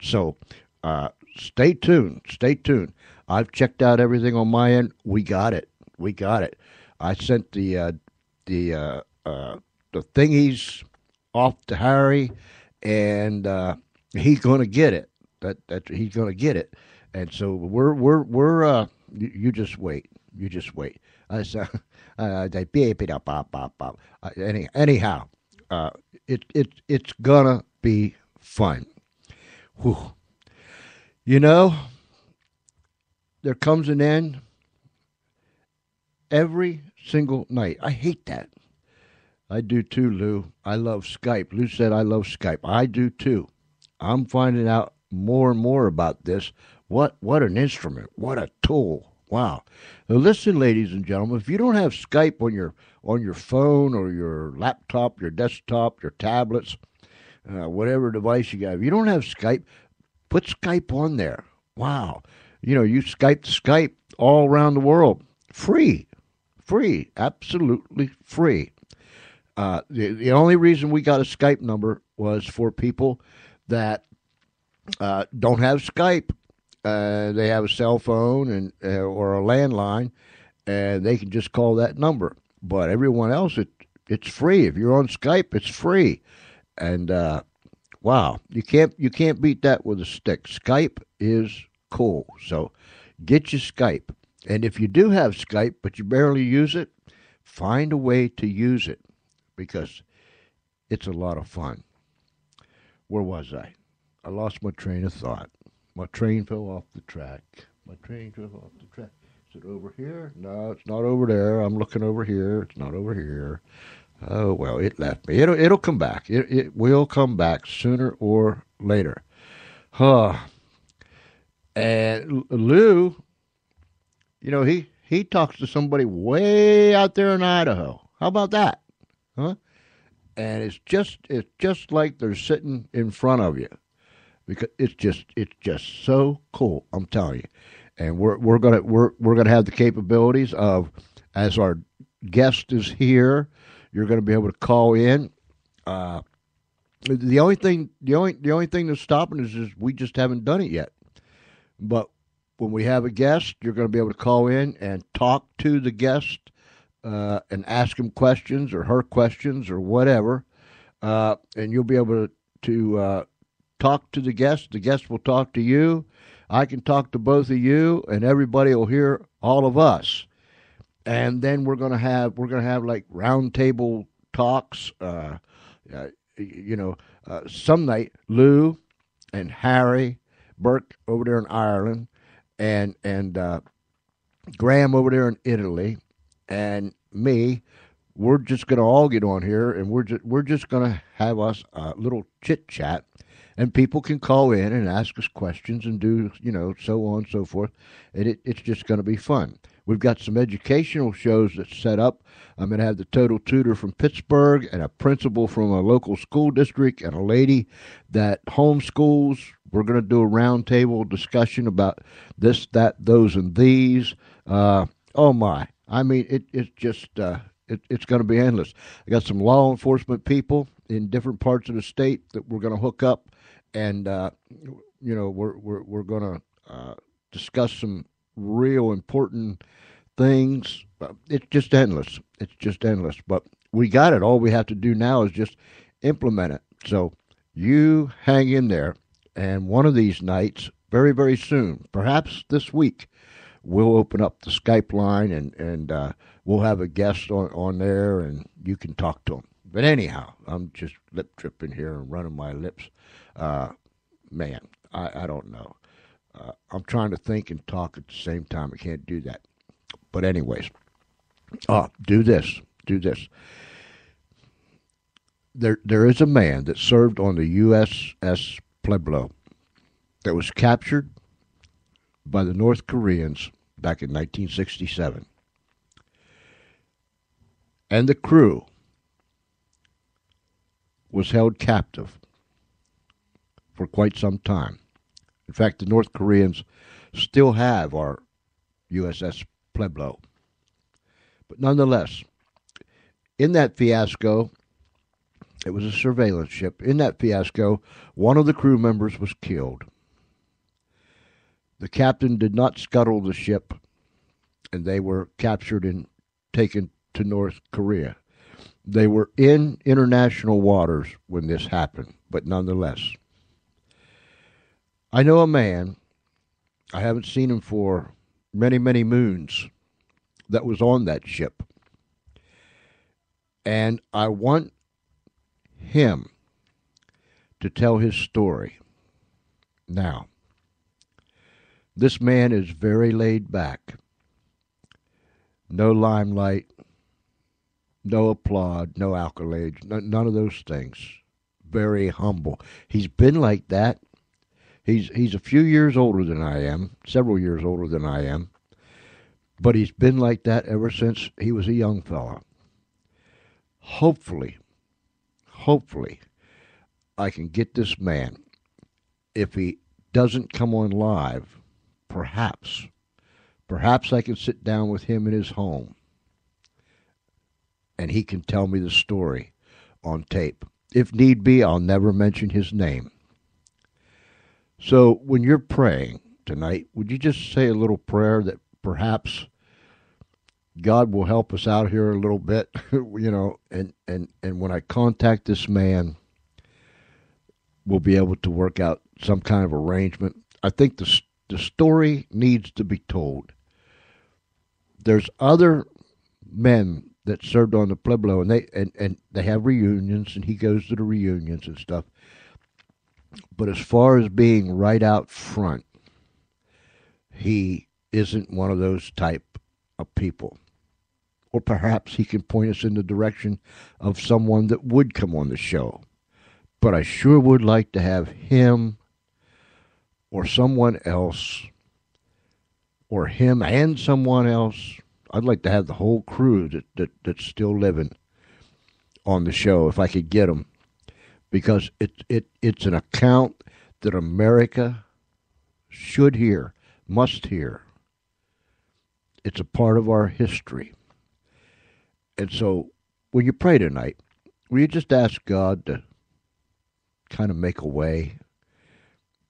So, stay tuned. Stay tuned. I've checked out everything on my end. We got it. We got it. I sent the thingies off to Harry, and he's going to get it. That he's going to get it. And so we're you just wait. You just wait. Anyhow, it's gonna be fun. Whew. You know, there comes an end every single night. I hate that. I do too, Lou. I love Skype. Lou said I love Skype. I do too. I'm finding out more and more about this. What an instrument. What a tool. Wow. Now listen, ladies and gentlemen, if you don't have Skype on your phone or your laptop, your desktop, your tablets, whatever device you got, if you don't have Skype, put Skype on there. Wow. You know, you Skype to Skype all around the world. Free. Free. Absolutely free. The only reason we got a Skype number was for people that don't have Skype. They have a cell phone and or a landline, and they can just call that number. But everyone else, it's free. If you're on Skype, it's free. And wow, you can't beat that with a stick. Skype is cool. So get your Skype. And if you do have Skype, but you barely use it, find a way to use it because it's a lot of fun. Where was I? I lost my train of thought. My train fell off the track. My train fell off the track. Is it over here? No, it's not over there. I'm looking over here. It's not over here. Oh, well, it left me. It'll come back. It will come back sooner or later. Huh. And Lou, you know, he talks to somebody way out there in Idaho. How about that? Huh? And it's just like they're sitting in front of you. Because it's just so cool, I'm telling you, and we're gonna have the capabilities of, as our guest is here, you're gonna be able to call in. The only thing that's stopping us is we just haven't done it yet. But when we have a guest, you're gonna be able to call in and talk to the guest and ask him questions or her questions or whatever, and you'll be able to talk to the guest. The guest will talk to you. I can talk to both of you, and everybody will hear all of us. And then we're gonna have like round table talks. Some night Lou and Harry Burke over there in Ireland, and Graham over there in Italy, and me. We're just going to all get on here, and we're just going to have us a little chit chat, and people can call in and ask us questions and do so on and so forth, and it's just going to be fun. We've got some educational shows that's set up. I'm going to have the total tutor from Pittsburgh and a principal from a local school district and a lady that homeschools. We're going to do a roundtable discussion about this, that, those, and these. Oh my! I mean, it's just. It's going to be endless. I got some law enforcement people in different parts of the state that we're going to hook up, and we're going to discuss some real important things. It's just endless. It's just endless. But we got it. All we have to do now is just implement it. So you hang in there, and one of these nights, very, very soon, perhaps this week, we'll open up the Skype line and we'll have a guest on there, and you can talk to them. But anyhow, I'm just lip tripping here and running my lips. Man, I don't know. I'm trying to think and talk at the same time. I can't do that. But anyways, do this. There is a man that served on the USS Pueblo that was captured by the North Koreans back in 1967. And the crew was held captive for quite some time. In fact, the North Koreans still have our USS Pueblo. But nonetheless, in that fiasco, it was a surveillance ship. In that fiasco, one of the crew members was killed. The captain did not scuttle the ship, and they were captured and taken to North Korea. They were in international waters when this happened, but nonetheless. I know a man, I haven't seen him for many, many moons, that was on that ship. And I want him to tell his story now. This man is very laid back. No limelight, no applaud, no accolades, none of those things. Very humble. He's been like that. He's a few years older than I am, several years older than I am, but he's been like that ever since he was a young fella. Hopefully, I can get this man, if he doesn't come on live, perhaps I can sit down with him in his home and he can tell me the story on tape. If need be, I'll never mention his name. So when you're praying tonight, would you just say a little prayer that perhaps God will help us out here a little bit, and when I contact this man, we'll be able to work out some kind of arrangement. I think the story needs to be told. There's other men that served on the Pueblo, and they have reunions, and he goes to the reunions and stuff. But as far as being right out front, he isn't one of those type of people. Or perhaps he can point us in the direction of someone that would come on the show. But I sure would like to have him or someone else, or him and someone else. I'd like to have the whole crew that's still living on the show if I could get them, because it's an account that America should hear, must hear. It's a part of our history. And so when you pray tonight, will you just ask God to kind of make a way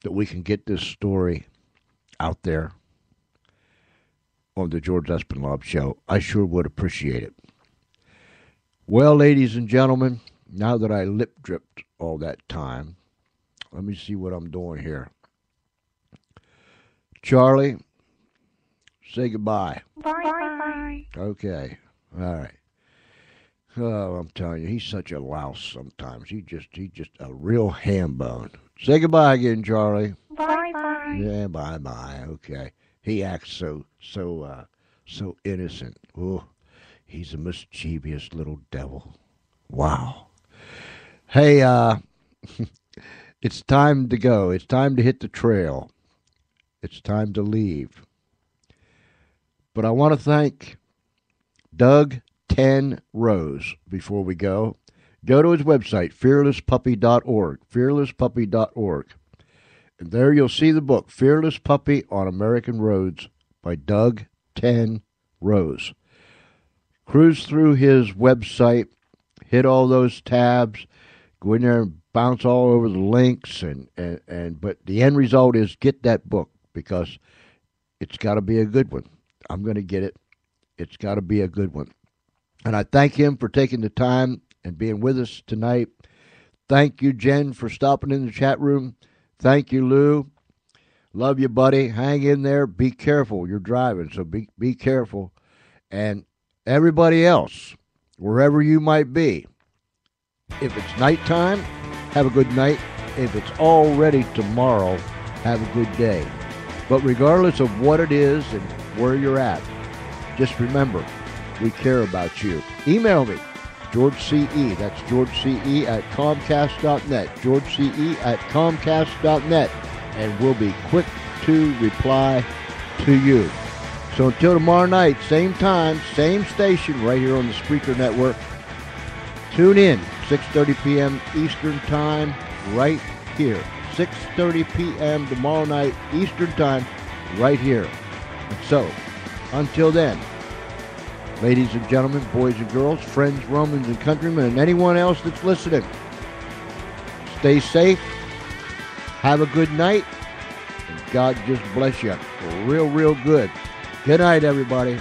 that we can get this story out there on the George Espinlove Show? I sure would appreciate it. Well, ladies and gentlemen, now that I lip dripped all that time, let me see what I'm doing here. Charlie, say goodbye. Bye. Okay, all right. Oh, I'm telling you, he's such a louse sometimes. He's just a real ham bone. Say goodbye again, Charlie. Bye. Bye-bye. Yeah, bye. Okay. He acts so innocent. Oh, he's a mischievous little devil. Wow. Hey, it's time to go. It's time to hit the trail. It's time to leave. But I want to thank Doug 10 Rose before we go. Go to his website, fearlesspuppy.org, fearlesspuppy.org. And there you'll see the book, Fearless Puppy on American Roads by Doug 10 Rose. Cruise through his website, hit all those tabs, go in there and bounce all over the links, but the end result is get that book because it's got to be a good one. I'm going to get it. It's got to be a good one. And I thank him for taking the time and being with us tonight. Thank you, Jen, for stopping in the chat room. Thank you, Lou. Love you, buddy. Hang in there. Be careful. You're driving, so be careful. And everybody else, wherever you might be, if it's nighttime, have a good night. If it's already tomorrow, have a good day. But regardless of what it is and where you're at, just remember, we care about you. Email me, George C.E. That's George C.E. at Comcast.net. George C.E. at Comcast.net. And we'll be quick to reply to you. So until tomorrow night, same time, same station, right here on the Spreaker Network. Tune in, 6:30 p.m. Eastern Time, right here. 6:30 p.m. tomorrow night, Eastern Time, right here. And so, until then, ladies and gentlemen, boys and girls, friends, Romans and countrymen, and anyone else that's listening, stay safe, have a good night, and God just bless you real, real good. Good night, everybody.